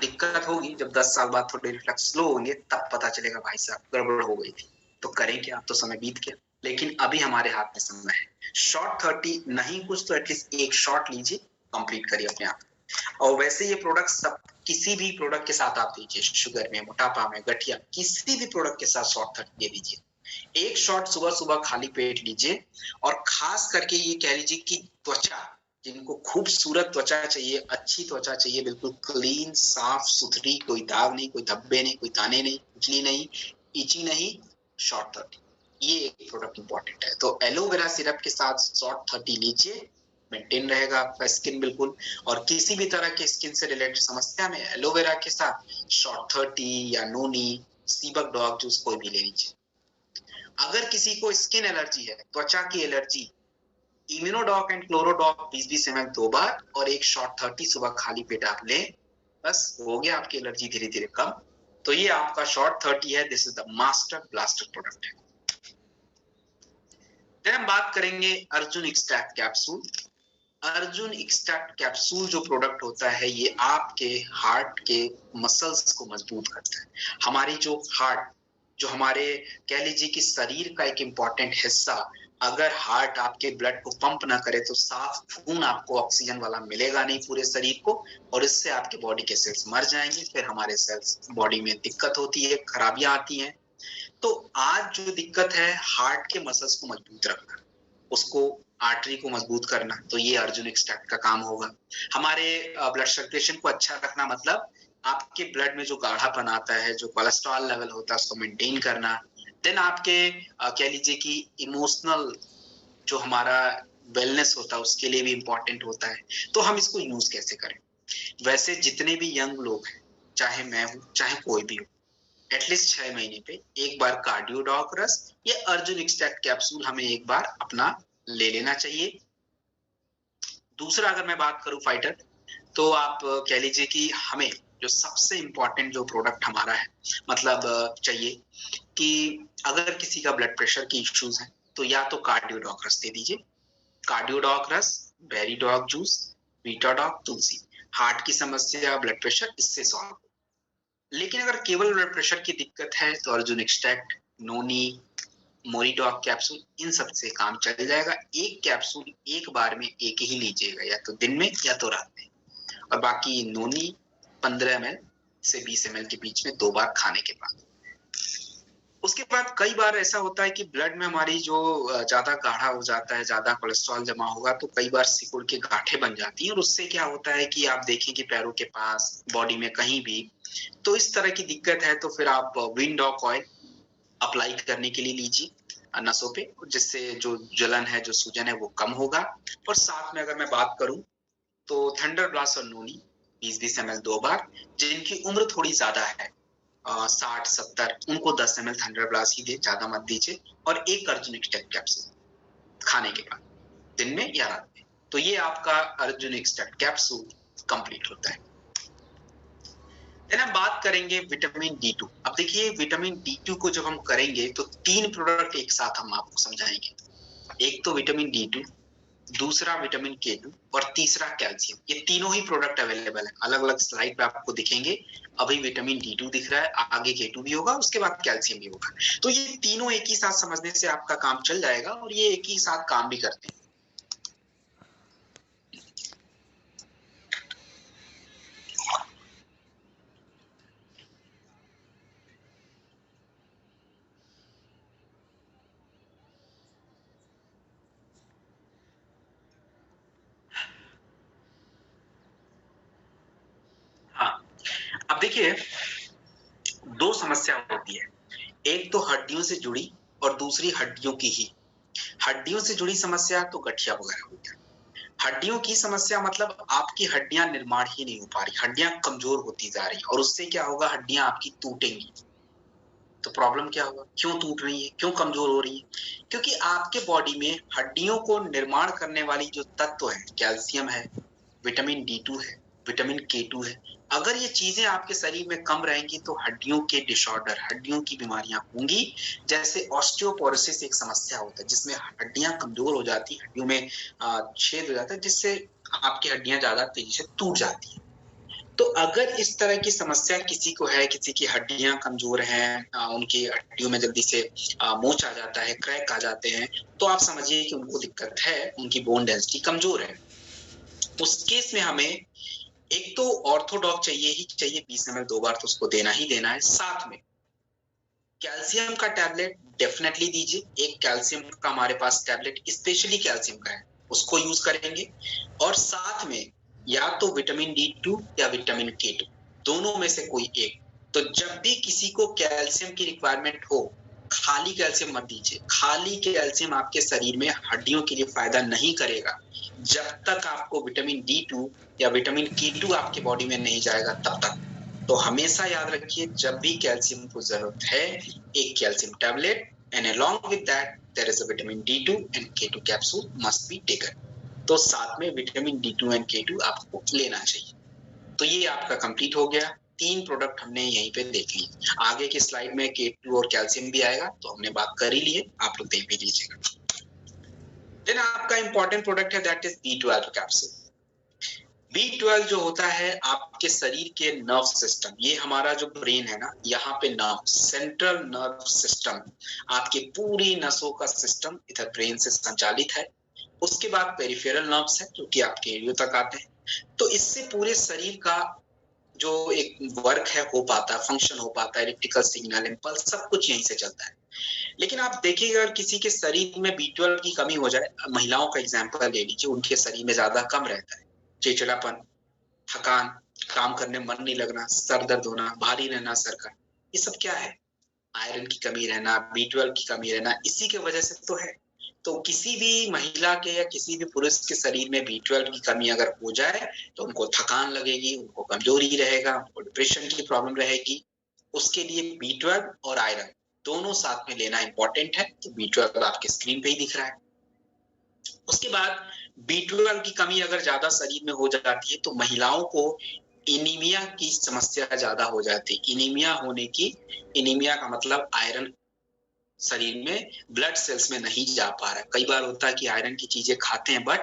दिक्कत होगी जब 10 साल बाद थोड़े रिफ्लेक्स स्लो होंगे, तब पता चलेगा भाई साहब गड़बड़ हो गई थी। तो करें क्या, अब तो समय बीत गया, लेकिन अभी हमारे हाथ में समय है। शॉर्ट 30 नहीं कुछ तो एटलीस्ट एक शॉट लीजिए, कंप्लीट करिए अपने आप। और वैसे ये प्रोडक्ट सब किसी भी प्रोडक्ट के साथ आप दीजिए, शुगर में, मोटापा में, गठिया, किसी भी प्रोडक्ट के साथ शॉर्ट 30 दे दीजिए। एक शॉट सुबह सुबह खाली पेट लीजिए। और खास करके ये कह लीजिए कि त्वचा, जिनको खूबसूरत त्वचा चाहिए, अच्छी त्वचा चाहिए, बिल्कुल क्लीन साफ सुथरी, कोई दाग नहीं, कोई धब्बे नहीं, कोई दाने नहीं, खुजली नहीं, इची नहीं, शॉर्ट 30 ये एक प्रोडक्ट इंपॉर्टेंट है। तो एलोवेरा सिरप के साथ शॉर्ट 30 लीजिए, मेंटेन रहेगा आपका स्किन बिल्कुल। और किसी भी तरह के स्किन से रिलेटेड समस्या में एलोवेरा के साथ शॉर्ट 30 या नोनी, सीबक डॉग जूस कोई भी ले लीजिए। अगर किसी को स्किन एलर्जी है, त्वचा की एलर्जी, इम्यूनोडॉक एंड क्लोरोडॉक 20-20 ml 2 बार और एक शॉर्ट 30 सुबह खाली पेट आप लें, बस हो गया आपकी एलर्जी धीरे धीरे कम। तो ये आपका शॉर्ट 30 है, this is the master blaster product है। फिर हम बात करेंगे Arjun extract capsule. Arjun extract capsule जो प्रोडक्ट होता है, ये आपके हार्ट के मसल्स को मजबूत करता है। हमारी जो हार्ट, जो हमारे कह लीजिए कि शरीर का एक इंपॉर्टेंट हिस्सा, अगर हार्ट आपके ब्लड को पंप ना करे तो साफ खून आपको ऑक्सीजन वाला मिलेगा नहीं पूरे शरीर को, और इससे आपके बॉडी के सेल्स मर जाएंगे, फिर हमारे सेल्स बॉडी में दिक्कत होती है, खराबियां आती हैं। तो आज जो दिक्कत है हार्ट के मसल्स को मजबूत रखना, उसको आर्टरी को मजबूत करना, तो ये अर्जुन एक्सट्रैक्ट का काम होगा। हमारे ब्लड सर्कुलेशन को अच्छा रखना, मतलब आपके ब्लड में जो गाढ़ापन आता है, जो कोलेस्ट्रॉल लेवल होता है, उसको मेंटेन करना। देन आपके कह लीजिए कि इमोशनल जो हमारा वेलनेस होता है उसके लिए भी इंपॉर्टेंट होता है। तो हम इसको यूज कैसे करें? वैसे जितने भी यंग लोग हैं, चाहे मैं हूं चाहे कोई भी हो, एटलीस्ट 6 महीने पे एक बार कार्डियोडॉक-रस या अर्जुन एक्सट्रैक्ट कैप्सूल हमें एक बार अपना ले लेना चाहिए। दूसरा अगर मैं बात करूं फाइटर, तो आप कह लीजिए कि हमें जो सबसे इंपॉर्टेंट जो प्रोडक्ट हमारा है, मतलब चाहिए कि अगर किसी का ब्लड प्रेशर की इश्यूज है तो या तो कार्डियोडॉक रस दे दीजिए। कार्डियोडॉक रस, बेरीडॉक जूस, बीटाडॉक, तुलसी, हार्ट की समस्या, ब्लड प्रेशर, इससे सॉल्व। लेकिन अगर केवल ब्लड प्रेशर की दिक्कत है तो अर्जुन एक्सट्रैक्ट, नोनी, मोरिडॉक कैप्सूल, इन सब से काम चल जाएगा। एक कैप्सूल एक बार में एक ही लीजिएगा, या तो दिन में या तो रात में। और बाकी नोनी 15 ml से 20 ml के बीच में 2 बार खाने के बाद। उसके बाद कई बार ऐसा होता है कि ब्लड में हमारी जो ज्यादा गाढ़ा हो जाता है, ज्यादा कोलेस्ट्रॉल जमा होगा तो कई बार सिकुड़ के गांठें बन जाती हैं और उससे क्या होता है कि आप देखें कि पैरों के पास, बॉडी में कहीं भी, तो इस तरह की दिक्कत है तो फिर आप विंड डॉग ऑयल अप्लाई करने के लिए लीजिए नसों पे, जिससे जो जलन है, जो सूजन है वो कम होगा। और साथ में अगर मैं बात करूं तो थंडर ब्लास्ट और नोनी 20-20 ml 2 बार, जिनकी उम्र थोड़ी ज्यादा है 60-70, उनको 10 ml थंडर ब्लास्ट ही दे, ज्यादा मत दीजिए। और एक अर्जुनिक स्टेट कैप्सूल खाने के बाद, दिन में या रात में। तो ये आपका अर्जुनिक स्टेट कैप्सूल कंप्लीट होता है। देन हम बात करेंगे विटामिन D2। अब देखिए विटामिन D2 को जब हम करेंगे तो 3 प्रोडक्ट एक साथ हम आपको समझाएंगे। एक तो विटामिन D2, दूसरा विटामिन K2 और तीसरा कैल्शियम। ये तीनों ही प्रोडक्ट अवेलेबल है, अलग अलग स्लाइड पे आपको दिखेंगे। अभी विटामिन D2 दिख रहा है, आगे K2 भी होगा, उसके बाद कैल्शियम भी होगा। तो ये तीनों एक ही साथ समझने से आपका काम चल जाएगा और ये एक ही साथ काम भी करते हैं। हाँ, अब देखिए दो समस्या होती है, एक तो हड्डियों से जुड़ी और दूसरी हड्डियों की ही। हड्डियों से जुड़ी समस्या तो गठिया वगैरह हो गया। हड्डियों की समस्या मतलब आपकी हड्डियां निर्माण ही नहीं हो पा रही, हड्डियां कमजोर होती जा रही, और उससे क्या होगा, हड्डियां आपकी टूटेंगी। तो प्रॉब्लम क्या होगा, क्यों टूट रही है, क्यों कमजोर हो रही है? क्योंकि आपके बॉडी में हड्डियों को निर्माण करने वाली जो तत्व है, कैल्शियम है, विटामिन D2 है, विटामिन K2 है, अगर ये चीजें आपके शरीर में कम रहेंगी तो हड्डियों के डिसऑर्डर, हड्डियों की बीमारियां होंगी। जैसे ऑस्टियोपोरोसिस एक समस्या होता है जिसमें हड्डियां कमजोर हो जाती, हड्डियों में छेद हो जाता है, जिससे आपकी हड्डियां ज्यादा तेजी से टूट जाती है। तो अगर इस तरह की समस्या किसी को है, किसी की हड्डियां कमजोर हैं, उनकी हड्डियों में जल्दी से मोच आ जाता है, क्रैक आ जाते हैं, तो आप समझिए कि उनको दिक्कत है, उनकी बोन डेंसिटी कमजोर है। उस केस में हमें एक तो ऑर्थोडॉक चाहिए ही चाहिए, 20 ml 2 बार तो उसको देना ही देना है। साथ में कैल्शियम का टैबलेट डेफिनेटली दीजिए। एक कैल्शियम का हमारे पास टैबलेट स्पेशली कैल्शियम का है, उसको यूज करेंगे। और साथ में या तो विटामिन D2 या विटामिन K2, दोनों में से कोई एक। तो जब भी किसी को कैल्शियम की रिक्वायरमेंट हो, खाली कैल्शियम मत दीजिए। खाली कैल्शियम आपके शरीर में हड्डियों के लिए फायदा नहीं करेगा। जब तक आपको विटामिन D2 या विटामिन K2 आपके बॉडी में नहीं जाएगा तब तक। तो हमेशा याद रखिए, जब भी कैल्शियम को जरूरत है, एक calcium tablet, and along with that there is a vitamin D2 and K2 capsule must be taken. तो साथ में विटामिन D2 एंड K2 आपको लेना चाहिए। तो ये आपका कंप्लीट हो गया। 3 प्रोडक्ट हमने यहीं पे देख लिए। आगे की स्लाइड में K2 और कैल्शियम भी आएगा, तो हमने बात कर ही ली है, आप लोग देख भी लीजिएगा। देन आपका इंपॉर्टेंट प्रोडक्ट है, that is B12 capsule. B12 जो होता है आपके शरीर के नर्व सिस्टम, ये हमारा जो ब्रेन है ना, यहाँ पे नर्व, सेंट्रल नर्व सिस्टम, आपकी पूरी नसों का सिस्टम इधर ब्रेन से संचालित है। उसके बाद पेरिफेरल नर्व्स है जो कि आपके एरियो तक आते हैं। तो इससे पूरे शरीर का जो एक वर्क है हो पाता है, फंक्शन हो पाता है, इलेक्ट्रिकल सिग्नल, इम्पल्स, सब कुछ यहीं से चलता है। लेकिन आप देखिएगा अगर किसी के शरीर में B12 की कमी हो जाए, महिलाओं का एग्जाम्पल ले लीजिए, उनके शरीर में ज्यादा कम रहता है, चिड़चिड़ापन, थकान, काम करने मन नहीं लगना, सर दर्द होना, भारी रहना सर का, ये सब क्या है? आयरन की कमी रहना, B12 की कमी रहना, इसी के वजह से तो है। तो किसी भी महिला के या किसी भी पुरुष के शरीर में B12 की कमी अगर हो जाए तो उनको थकान लगेगी, उनको कमजोरी रहेगा, उनको डिप्रेशन की प्रॉब्लम रहेगी। उसके लिए B12 और आयरन दोनों साथ में लेना इंपॉर्टेंट है। तो B12 आपके स्क्रीन पे ही दिख रहा है। उसके बाद B12 की कमी अगर ज्यादा शरीर में हो जाती है तो महिलाओं को एनीमिया की समस्या ज्यादा हो जाती है। एनीमिया होने की, एनीमिया का मतलब आयरन शरीर में ब्लड सेल्स में नहीं जा पा रहा है। कई बार होता है कि आयरन की चीजें खाते हैं बट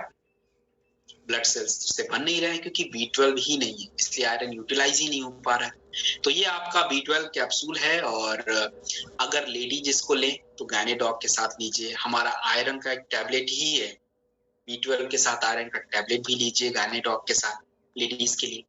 ब्लड सेल्स से बन नहीं रहे हैं क्योंकि B12 ही नहीं है, इसलिए आयरन यूटिलाइज ही नहीं हो पा रहा है। तो ये आपका B12 कैप्सूल है। और अगर लेडीज इसको लें तो गायनेडॉक के साथ लीजिए। हमारा आयरन का एक टैबलेट ही है, B12 के साथ आयरन का टैबलेट भी लीजिए गायनेडॉक के साथ लेडीज के लिए।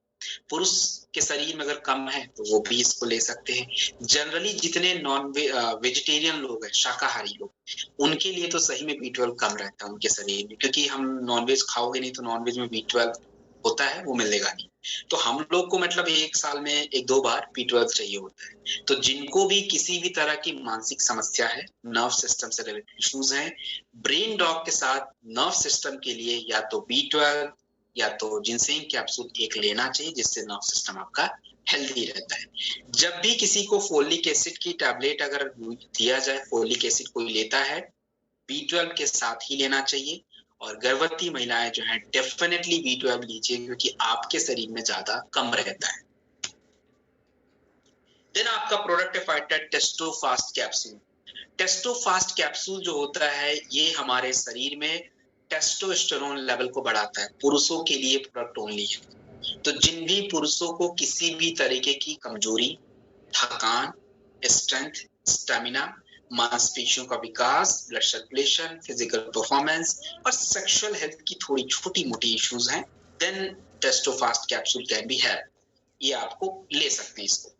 पुरुष के शरीर में अगर कम है तो वो भी इसको ले सकते हैं। जनरली जितने नॉन वेजिटेरियन लोग हैं, शाकाहारी लोग, उनके लिए तो सही में B12 कम रहता है उनके शरीर में, क्योंकि हम नॉनवेज खाओगे नहीं तो नॉनवेज में B12 होता है, वो मिलेगा नहीं। तो हम लोग को मतलब एक साल में 1-2 बार B12 चाहिए होता है। तो जिनको भी किसी भी तरह की मानसिक समस्या है, नर्व सिस्टम से रिलेटेड इश्यूज हैं, ब्रेन डॉग के साथ नर्व सिस्टम के लिए या तो B12 या तो जिनसेंग कैप्सूल एक लेना चाहिए, जिससे नर्व सिस्टम आपका हेल्दी रहता है। जब भी किसी को फोलिक एसिड की टैबलेट अगर दिया जाए, फोलिक एसिड कोई लेता है, B12 के साथ ही लेना चाहिए। और गर्भवती महिलाएं जो हैं डेफिनेटली B12 लीजिए, क्योंकि आपके शरीर में ज्यादा कम रहता है। देन आपका प्रोडक्ट है फाइटर टेस्टोफास्ट कैप्सूल। टेस्टोफास्ट कैप्सूल जो होता है, ये हमारे शरीर में टेस्टोस्टेरोन लेवल को बढ़ाता है। पुरुषों के लिए प्रोडक्ट ओनली है। तो जिन भी पुरुषों को किसी भी तरीके की कमजोरी, थकान, स्ट्रेंथ, स्टेमिना, मांसपेशियों का विकास, ब्लड सर्कुलेशन, फिजिकल परफॉर्मेंस और सेक्सुअल हेल्थ की थोड़ी छोटी मोटी इश्यूज हैं, then Testofast capsule can be help. ये आपको ले सकते हैं इसको।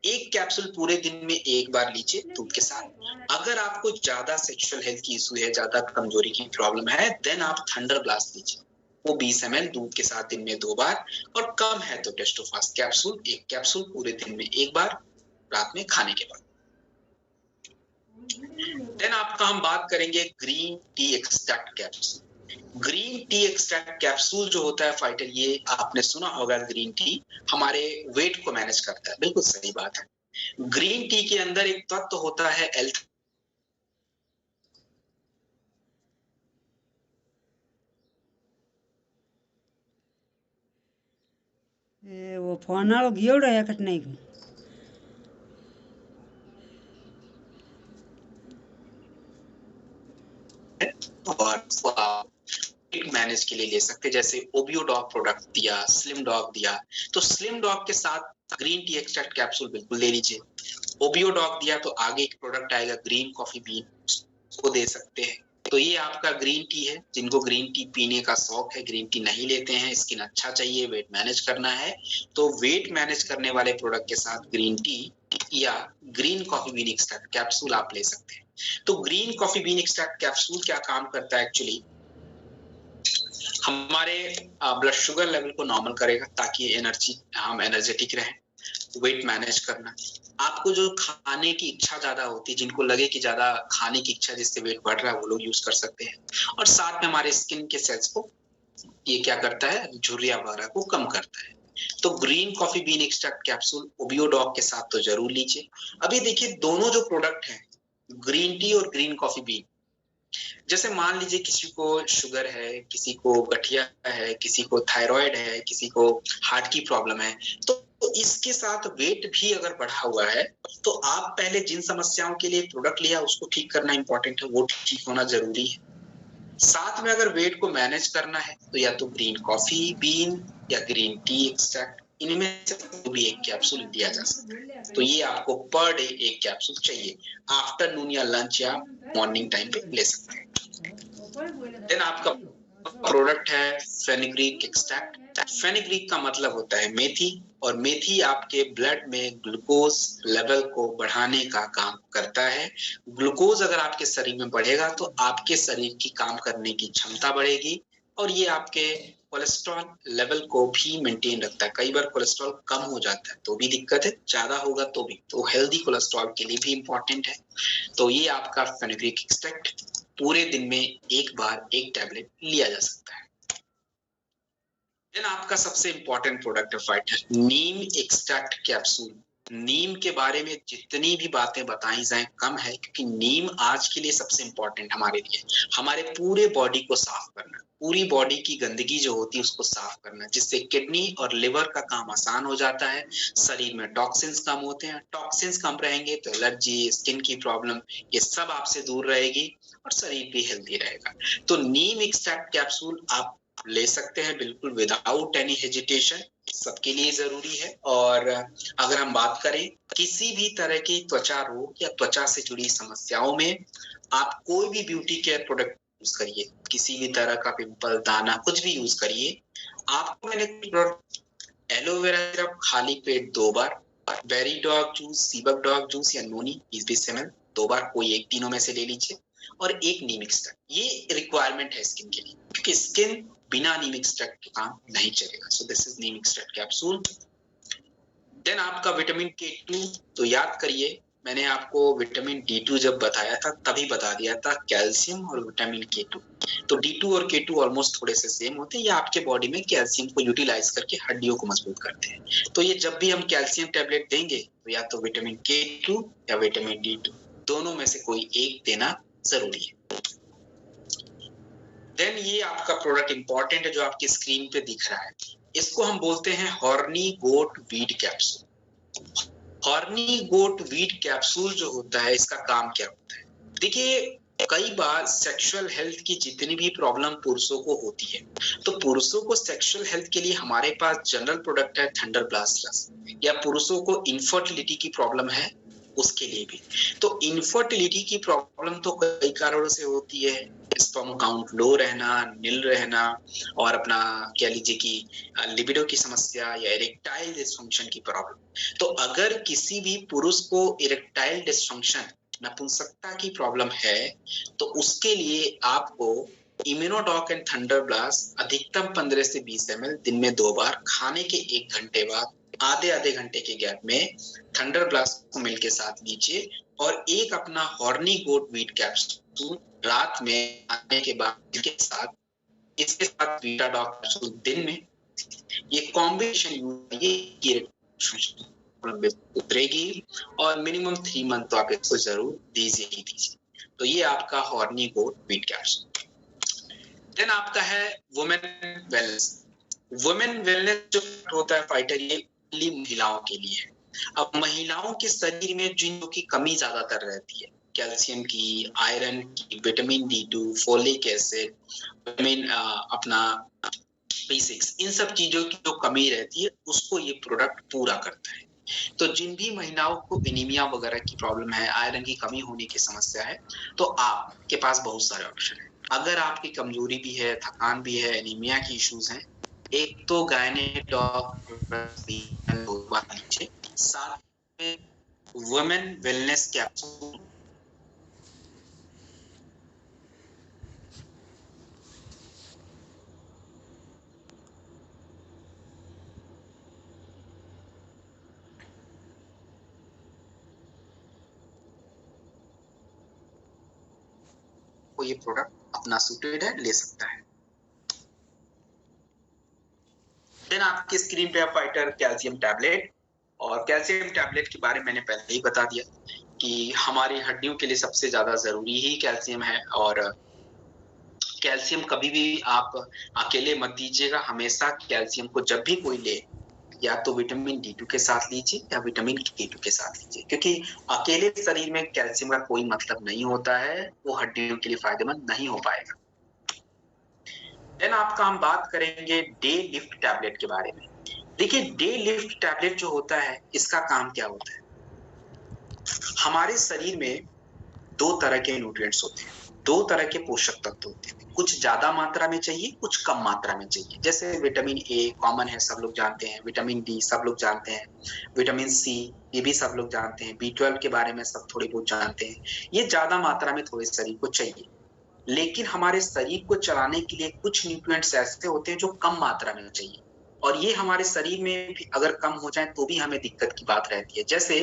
एक कैप्सूल पूरे दिन में एक बार लीजिए दूध के साथ। अगर आपको ज्यादा सेक्सुअल हेल्थ की इशू है, ज्यादा कमजोरी की प्रॉब्लम है, देन आप थंडर ब्लास्ट लीजिए, वो 20 ml दूध के साथ दिन में 2 बार। और कम है तो टेस्टोफास्ट कैप्सूल, एक कैप्सूल पूरे दिन में एक बार, रात में खाने के बाद। देन आपका हम बात करेंगे green tea extract capsule. Green tea extract capsule जो होता है फाइटर, ये आपने सुना होगा, ग्रीन टी हमारे वेट को मैनेज करता है। बिल्कुल सही बात है। ग्रीन टी के अंदर एक तत्व होता है वो फोन आलो गियोड़ो है कटने को और मैनेज के लिए ले सकते हैं। जैसे ओबियो डॉग प्रोडक्ट दिया, स्लिम डॉग दिया, तो स्लिम डॉग के साथ ग्रीन टी एक्सट्रैक्ट कैप्सूल बिल्कुल ले लीजिए। ओबियो डॉग दिया तो आगे एक प्रोडक्ट आएगा ग्रीन कॉफी बीन, उसको दे सकते हैं। तो ये आपका ग्रीन टी है। जिनको ग्रीन टी पीने का शौक है, ग्रीन टी नहीं लेते हैं, स्किन अच्छा चाहिए, वेट मैनेज करना है, तो वेट मैनेज करने वाले प्रोडक्ट के साथ ग्रीन टी या green coffee bean extract capsule आप ले सकते हैं। तो green coffee bean extract capsule क्या काम करता है एक्चुअली, हमारे ब्लड शुगर लेवल को नॉर्मल करेगा, ताकि हम एनर्जेटिक रहें। वेट मैनेज करना, आपको जो खाने की इच्छा ज्यादा होती है, जिनको लगे कि ज्यादा खाने की इच्छा जिससे वेट बढ़ रहा है, वो लोग यूज कर सकते हैं। और साथ में हमारे स्किन के सेल्स को ये क्या करता है, झुर्रियां वगैरह को कम करता है। तो green coffee bean extract capsule ओबियो डॉग के साथ तो जरूर लीजिए। अभी देखिए दोनों जो प्रोडक्ट हैं, ग्रीन टी और ग्रीन कॉफी बीन, जैसे मान लीजिए किसी को शुगर है, किसी को गठिया है, किसी को थायराइड है, किसी को हार्ट की प्रॉब्लम है, तो इसके साथ वेट भी अगर बढ़ा हुआ है, तो आप पहले जिन समस्याओं के लिए प्रोडक्ट लिया उसको ठीक करना इंपॉर्टेंट है, वो ठीक होना जरूरी है। साथ में अगर वेट को मैनेज करना है तो या तो ग्रीन कॉफी बीन या ग्रीन टी एक्सट्रैक्ट, इनमें से कोई भी एक कैप्सूल दिया जा सकता है। तो ये आपको पर डे एक कैप्सूल चाहिए, आफ्टरनून या लंच या मॉर्निंग टाइम पे ले सकते हैं। देन आपका प्रोडक्ट है फेनिग्रीक एक्सट्रैक्ट। फेनिग्रीक का मतलब होता है मेथी, और मेथी आपके ब्लड में ग्लूकोज लेवल को बढ़ाने का काम करता है। ग्लूकोज अगर आपके शरीर में बढ़ेगा तो आपके शरीर की काम करने की क्षमता बढ़ेगी, और ये आपके कोलेस्ट्रॉल लेवल को भी मेंटेन रखता है। कई बार कोलेस्ट्रॉल कम हो जाता है तो भी दिक्कत है, ज्यादा होगा तो भी, तो हेल्दी कोलेस्ट्रॉल के लिए भी इंपॉर्टेंट है। तो ये आपका फेनिग्रीक एक्सट्रैक्ट पूरे दिन में एक बार एक टैबलेट लिया जा सकता है। देन आपका सबसे इंपॉर्टेंट प्रोडक्ट है फाइटर नीम एक्सट्रैक्ट कैप्सूल। नीम के बारे में जितनी भी बातें बताई जाएं कम है, क्योंकि नीम आज के लिए सबसे इंपॉर्टेंट हमारे लिए, हमारे पूरे बॉडी को साफ करना, पूरी बॉडी की गंदगी जो होती है उसको साफ करना, जिससे किडनी और लिवर का काम आसान हो जाता है। शरीर में टॉक्सिन्स कम होते हैं, टॉक्सिन्स कम रहेंगे तो एलर्जी, स्किन की प्रॉब्लम, ये सब आपसे दूर रहेगी और शरीर भी हेल्दी रहेगा। तो नीम एक्सट्रैक्ट कैप्सूल आप ले सकते हैं बिल्कुल विदाउट एनी हेजिटेशन, सबके लिए जरूरी है। और अगर हम बात करें किसी भी तरह की त्वचा रोग या त्वचा से जुड़ी समस्याओं में, आप कोई भी ब्यूटी केयर प्रोडक्ट यूज करिए, किसी भी तरह का पिंपल, दाना, कुछ भी यूज करिए, आपको मैंने एलोवेरा सिरप खाली पेट 2 बार, बेरी डॉग जूस, सीबक डॉग जूस या नोनी 20-20 ml 2 बार, कोई एक तीनों में से ले लीजिए, और एक नीम एक्सट्रैक्ट। ये रिक्वायरमेंट है स्किन के लिए, क्योंकि स्किन बिना नीम एक्सट्रैक्ट के काम नहीं चलेगा। So this is neem extract capsule. Then आपका विटामिन K2, तो याद करिए मैंने आपको विटामिन D2 जब बताया था तभी बता दिया था, कैल्शियम और विटामिन K2। तो D2 और K2 ऑलमोस्ट थोड़े से सेम होते हैं, ये आपके बॉडी में कैल्शियम को यूटिलाइज करके हड्डियों को मजबूत करते हैं। तो ये जब भी हम कैल्शियम टैबलेट देंगे तो या तो विटामिन K2 या विटामिन D2 दोनों में से कोई एक देना जरूरी है। देन ये आपका प्रोडक्ट इंपॉर्टेंट है जो आपकी स्क्रीन पे दिख रहा है, इसको हम बोलते हैं हॉर्नी गोट वीड कैप्सूल। हॉर्नी गोट वीड कैप्सूल जो होता है, इसका काम क्या होता है? देखिए कई बार सेक्सुअल हेल्थ की जितनी भी प्रॉब्लम पुरुषों को होती है, तो पुरुषों को सेक्सुअल हेल्थ के लिए हमारे पास जनरल प्रोडक्ट है थंडर ब्लास्ट प्लस, या पुरुषों को इनफर्टिलिटी की प्रॉब्लम है उसके लिए भी। तो इनफर्टिलिटी की प्रॉब्लम तो कई कारणों से होती है, स्पर्म काउंट लो रहना, नील रहना, और अपना कह लीजिए कि लिबिडो की समस्या या इरेक्टाइल डिसफंक्शन की प्रॉब्लम। तो अगर किसी भी पुरुष को इरेक्टाइल डिसफंक्शन, नपुंसकता की प्रॉब्लम है, तो उसके लिए आपको इम्यूनोडॉक एंड थंडर ब्लास्ट अधिकतम 15 से 20 ml दिन में 2 बार, खाने के 1 घंटे बाद आधे आधे घंटे के गैप में थंडर ब्लास्ट को मिल के साथ लीजिए, और एक अपना हॉर्नी गोट वीट कैप्सूल रात में आने के बाद के साथ, इसके साथ वीटाडॉक कैप्सूल दिन में, ये कॉम्बिनेशन ये उतरेगी, और मिनिमम 3 मंथ तो आप इसको जरूर दीजिए ही दीजिए। तो ये आपका हॉर्नी गोट वीट कैप्सूल। देन आपका है वुमेन वेलनेस। वुमेन वेलनेस जो होता है फाइटर, ये महिलाओं के लिए है। अब महिलाओं के शरीर में जिन की कमी ज्यादातर रहती है, कैल्शियम की, आयरन की, vitamin D2, folic acid, vitamin अपना B6, इन सब चीजों की जो कमी रहती है उसको ये प्रोडक्ट पूरा करता है। तो जिन भी महिलाओं को एनीमिया वगैरह की प्रॉब्लम है, आयरन की कमी होने की समस्या है, तो आपके पास बहुत सारे ऑप्शन है। अगर आपकी कमजोरी भी है, थकान भी है, एनीमिया की इश्यूज हैं, एक तो लीजिए, साथ में वुमेन वेलनेस कैप्सूल को ये प्रोडक्ट अपना सूटेड है, ले सकता है। देन आपकी स्क्रीन पे फाइटर कैल्शियम टैबलेट, और कैल्शियम टैबलेट के बारे में मैंने पहले ही बता दिया कि हमारी हड्डियों के लिए सबसे ज्यादा जरूरी ही कैल्शियम है, और कैल्शियम कभी भी आप अकेले मत दीजिएगा। हमेशा कैल्शियम को जब भी कोई ले, या तो विटामिन D2 के साथ लीजिए या विटामिन K2 के साथ लीजिए, क्योंकि अकेले शरीर में कैल्शियम का कोई मतलब नहीं होता है, वो हड्डियों के लिए फायदेमंद नहीं हो पाएगा। देन आपका हम बात करेंगे डे लिफ्ट टैबलेट के बारे में। देखिए डे लिफ्ट टैबलेट जो होता है, इसका काम क्या होता है? हमारे शरीर में 2 तरह के न्यूट्रिएंट्स होते हैं, 2 तरह के पोषक तत्व होते हैं, कुछ ज्यादा मात्रा में चाहिए, कुछ कम मात्रा में चाहिए। जैसे विटामिन A कॉमन है, सब लोग जानते हैं, विटामिन D सब लोग जानते हैं, विटामिन C ये भी सब लोग जानते हैं, B12 के बारे में सब थोड़ी बहुत जानते हैं। ये ज्यादा मात्रा में थोड़े शरीर को चाहिए, लेकिन हमारे शरीर को चलाने के लिए कुछ न्यूट्रिएंट्स ऐसे होते हैं जो कम मात्रा में चाहिए, और ये हमारे शरीर में भी अगर कम हो जाए तो भी हमें दिक्कत की बात रहती है। जैसे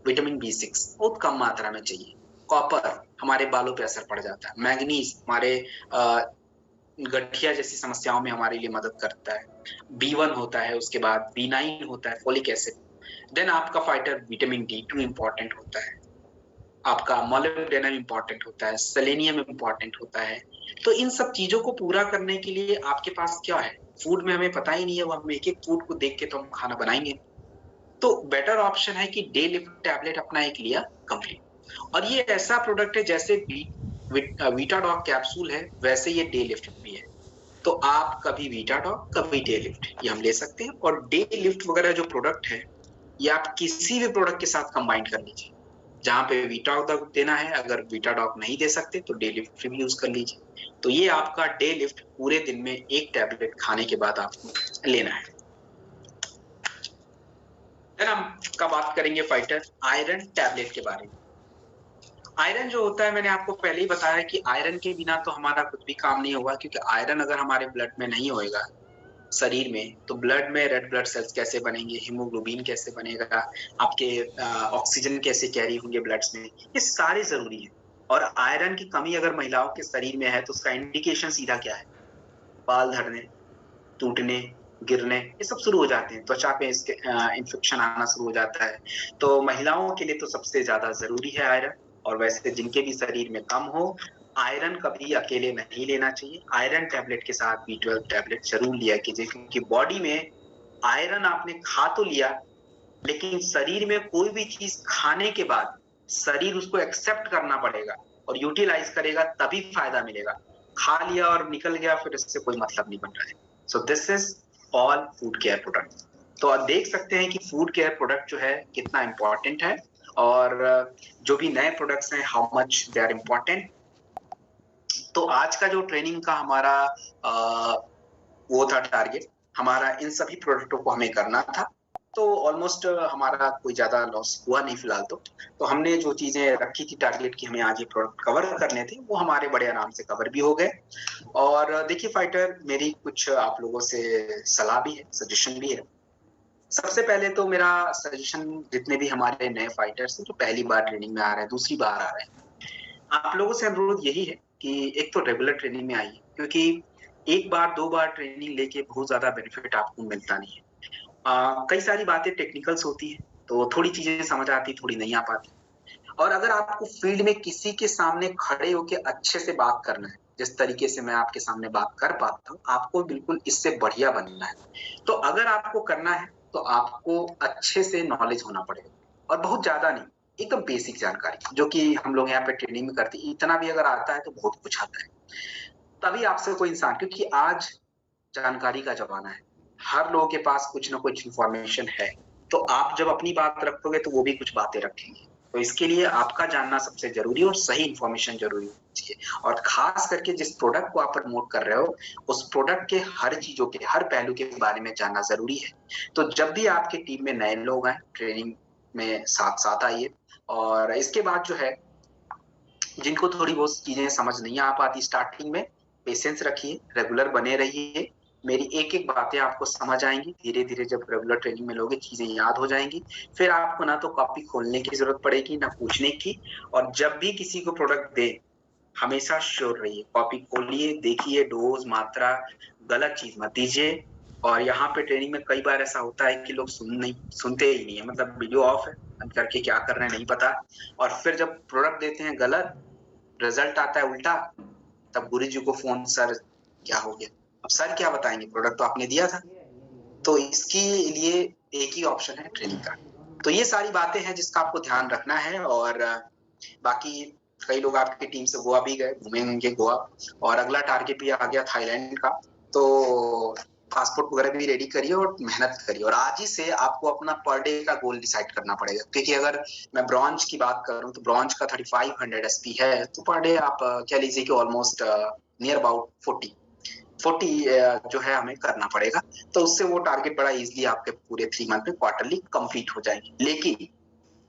विटामिन B6 बहुत कम मात्रा में चाहिए, कॉपर हमारे बालों पे असर पड़ जाता है, मैग्नीज हमारे गठिया जैसी समस्याओं में हमारे लिए मदद करता है, B1 होता है, उसके बाद B9 होता है, फोलिक एसिड। देन आपका फाइटर विटामिन D2 इंपॉर्टेंट होता है, आपका मोलिब्डेनम इंपॉर्टेंट होता है, सेलेनियम इंपॉर्टेंट होता है। तो इन सब चीजों को पूरा करने के लिए आपके पास क्या है? फूड में हमें पता ही नहीं है, वो हम एक एक फूड को देख के तो हम खाना बनाएंगे। तो बेटर ऑप्शन है कि डे लिफ्ट टैबलेट अपना एक लिया कंप्लीट, और ये ऐसा प्रोडक्ट है जैसे वीटाडॉक कैप्सूल है, वैसे ये डे लिफ्ट भी है। तो आप कभी वीटाडॉक कभी डे लिफ्ट ये हम ले सकते हैं, और डे लिफ्ट वगैरह जो प्रोडक्ट है ये आप किसी भी प्रोडक्ट के साथ कंबाइन कर लीजिए। जहां पे वीटाडॉक देना है, अगर वीटाडॉक नहीं दे सकते तो डे लिफ्ट भी यूज कर लीजिए। तो ये आपका डे लिफ्ट पूरे दिन में 1 टैबलेट खाने के बाद आपको लेना है। है ना। का बात करेंगे फाइटर आयरन टैबलेट के बारे में। आयरन जो होता है, मैंने आपको पहले ही बताया कि आयरन के बिना तो हमारा कुछ भी काम नहीं होगा, क्योंकि आयरन अगर हमारे ब्लड में नहीं होएगा शरीर में, तो ब्लड में रेड ब्लड सेल्स कैसे बनेंगे, हीमोग्लोबिन कैसे बनेगा, आपके ऑक्सीजन कैसे कैरी होंगे ब्लड्स में, ये सारे जरूरी है। और आयरन की कमी अगर महिलाओं के शरीर में है तो उसका इंडिकेशन सीधा क्या है, बाल झड़ने, टूटने, गिरने, ये सब शुरू हो जाते हैं, त्वचा पे इसके इन्फेक्शन आना शुरू हो जाता है। तो महिलाओं के लिए तो सबसे ज्यादा जरूरी है आयरन। और वैसे जिनके भी शरीर में कम हो, आयरन कभी अकेले नहीं लेना चाहिए। आयरन टैबलेट के साथ B12 टैबलेट जरूर लिया कीजिए, क्योंकि बॉडी में आयरन आपने खा तो लिया, लेकिन शरीर में कोई भी चीज खाने के बाद शरीर उसको एक्सेप्ट करना पड़ेगा और यूटिलाइज करेगा, तभी फायदा मिलेगा। खा लिया और निकल गया, फिर इससे कोई मतलब नहीं बन रहा है। So this is all food care product. तो आप देख सकते हैं कि फूड केयर प्रोडक्ट जो है कितना इंपॉर्टेंट है, और जो भी नए प्रोडक्ट्स हैं how much they are important. तो आज का जो ट्रेनिंग का हमारा वो था टारगेट, हमारा इन सभी प्रोडक्टों को हमें करना था। तो ऑलमोस्ट हमारा कोई ज्यादा लॉस हुआ नहीं फिलहाल। तो हमने जो चीजें रखी थी टारगेट की हमें आज ये प्रोडक्ट कवर करने थे, वो हमारे बड़े आराम से कवर भी हो गए। और देखिए फाइटर, मेरी कुछ आप लोगों से सलाह भी है, सजेशन भी है। सबसे पहले तो मेरा सजेशन, जितने भी हमारे नए फाइटर्स हैं जो पहली बार ट्रेनिंग में आ रहे हैं, दूसरी बार आ रहे हैं, आप लोगों से अनुरोध यही है कि एक तो रेगुलर ट्रेनिंग में आइए, क्योंकि एक बार दो बार ट्रेनिंग लेके बहुत ज्यादा बेनिफिट आपको मिलता नहीं है। कई सारी बातें टेक्निकल्स होती है, तो थोड़ी चीजें समझ आती, थोड़ी नहीं आ पाती। और अगर आपको फील्ड में किसी के सामने खड़े होके अच्छे से बात करना है, जिस तरीके से मैं आपके सामने बात कर पाता हूँ, आपको बिल्कुल इससे बढ़िया बनना है। तो अगर आपको करना है तो आपको अच्छे से नॉलेज होना पड़ेगा, और बहुत ज्यादा नहीं, एकदम बेसिक जानकारी जो कि हम लोग यहाँ पे ट्रेनिंग में करते हैं, इतना भी अगर आता है तो बहुत कुछ आता है। तभी आपसे कोई इंसान, क्योंकि आज जानकारी का जमाना है, हर लोगों के पास कुछ ना कुछ इंफॉर्मेशन है, तो आप जब अपनी बात रखोगे तो वो भी कुछ बातें रखेंगे। तो इसके लिए आपका जानना सबसे जरूरी है, और सही इंफॉर्मेशन जरूरी होनी चाहिए। और खास करके जिस प्रोडक्ट को आप प्रमोट कर रहे हो, उस प्रोडक्ट के हर चीजों के, हर पहलू के बारे में जानना जरूरी है। तो जब भी आपके टीम में नए लोग आए, ट्रेनिंग में साथ साथ आइए। और इसके बाद जो है, जिनको थोड़ी बहुत चीजें समझ नहीं आ पाती स्टार्टिंग में, पेशेंस रखिए, रेगुलर बने रहिए। मेरी एक एक बातें आपको समझ आएंगी, धीरे धीरे जब रेगुलर ट्रेनिंग में लोगे चीजें याद हो जाएंगी। फिर आपको ना तो कॉपी खोलने की जरूरत पड़ेगी, ना पूछने की। और जब भी किसी को प्रोडक्ट दे, हमेशा श्योर रहिए, कॉपी खोलिए, देखिए, डोज, मात्रा, गलत चीज मत दीजिए। और यहाँ पे ट्रेनिंग में कई बार ऐसा होता है कि लोग सुनते ही नहीं है, मतलब वीडियो ऑफ है, बंद करके क्या कर रहे हैं नहीं पता। और फिर जब प्रोडक्ट देते हैं गलत, रिजल्ट आता है उल्टा, तब गुरु जी को फोन, सर क्या हो गया। अब सर क्या बताएंगे, प्रोडक्ट तो आपने दिया था। तो इसके लिए एक ही ऑप्शन है, ट्रेनिंग का। तो ये सारी बातें हैं जिसका आपको ध्यान रखना है। और बाकी कई लोग आपकी टीम से गोवा भी गए, घूमेंगे गोवा, और अगला टारगेट भी आ गया थाईलैंड का। तो पासपोर्ट वगैरह भी रेडी करिए और मेहनत करिए। और आज ही से आपको अपना पर डे का गोल डिसाइड करना पड़ेगा, क्योंकि अगर मैं ब्रॉन्ज की बात करूं तो ब्रॉन्ज का 3500 SP है, तो पर डे आप कह लीजिए कि ऑलमोस्ट नियर अबाउट 40 जो है हमें करना पड़ेगा। तो उससे वो टारगेट बड़ा इजीली आपके पूरे 3 मंथ में क्वार्टरली कंप्लीट हो जाएंगे। लेकिन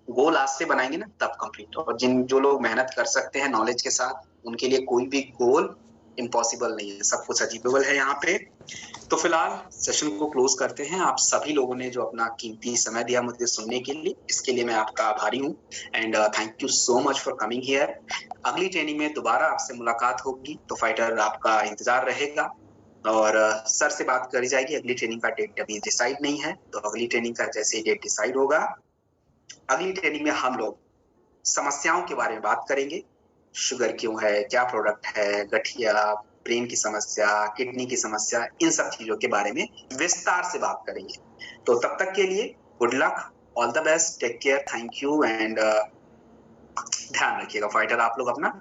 गोल आज से बनाएंगे ना, तब कंप्लीट हो। और जो लोग मेहनत कर सकते हैं नॉलेज के साथ, उनके लिए कोई भी गोल इम्पॉसिबल नहीं है, सब कुछ अचीवेबल है यहाँ पे। तो फिलहाल सेशन को क्लोज करते हैं। आप सभी लोगों ने जो अपना कीमती समय दिया मुझे सुनने के लिए, इसके लिए मैं आपका आभारी हूँ। And thank you so much for coming here. अगली ट्रेनिंग में दोबारा आपसे मुलाकात होगी, तो फाइटर आपका इंतजार रहेगा। और सर से बात करी जाएगी। अगली ट्रेनिंग का डेट अभी डिसाइड नहीं है, तो अगली ट्रेनिंग का जैसे ही डेट डिसाइड होगा, अगली ट्रेनिंग में हम लोग समस्याओं के बारे में बात करेंगे। शुगर क्यों है, क्या प्रोडक्ट है, गठिया, ब्रेन की समस्या, किडनी की समस्या, इन सब चीजों के बारे में विस्तार से बात करेंगे। तो तब तक के लिए good luck, all the best, take care, thank you. And ध्यान रखिएगा फाइटर आप लोग अपना।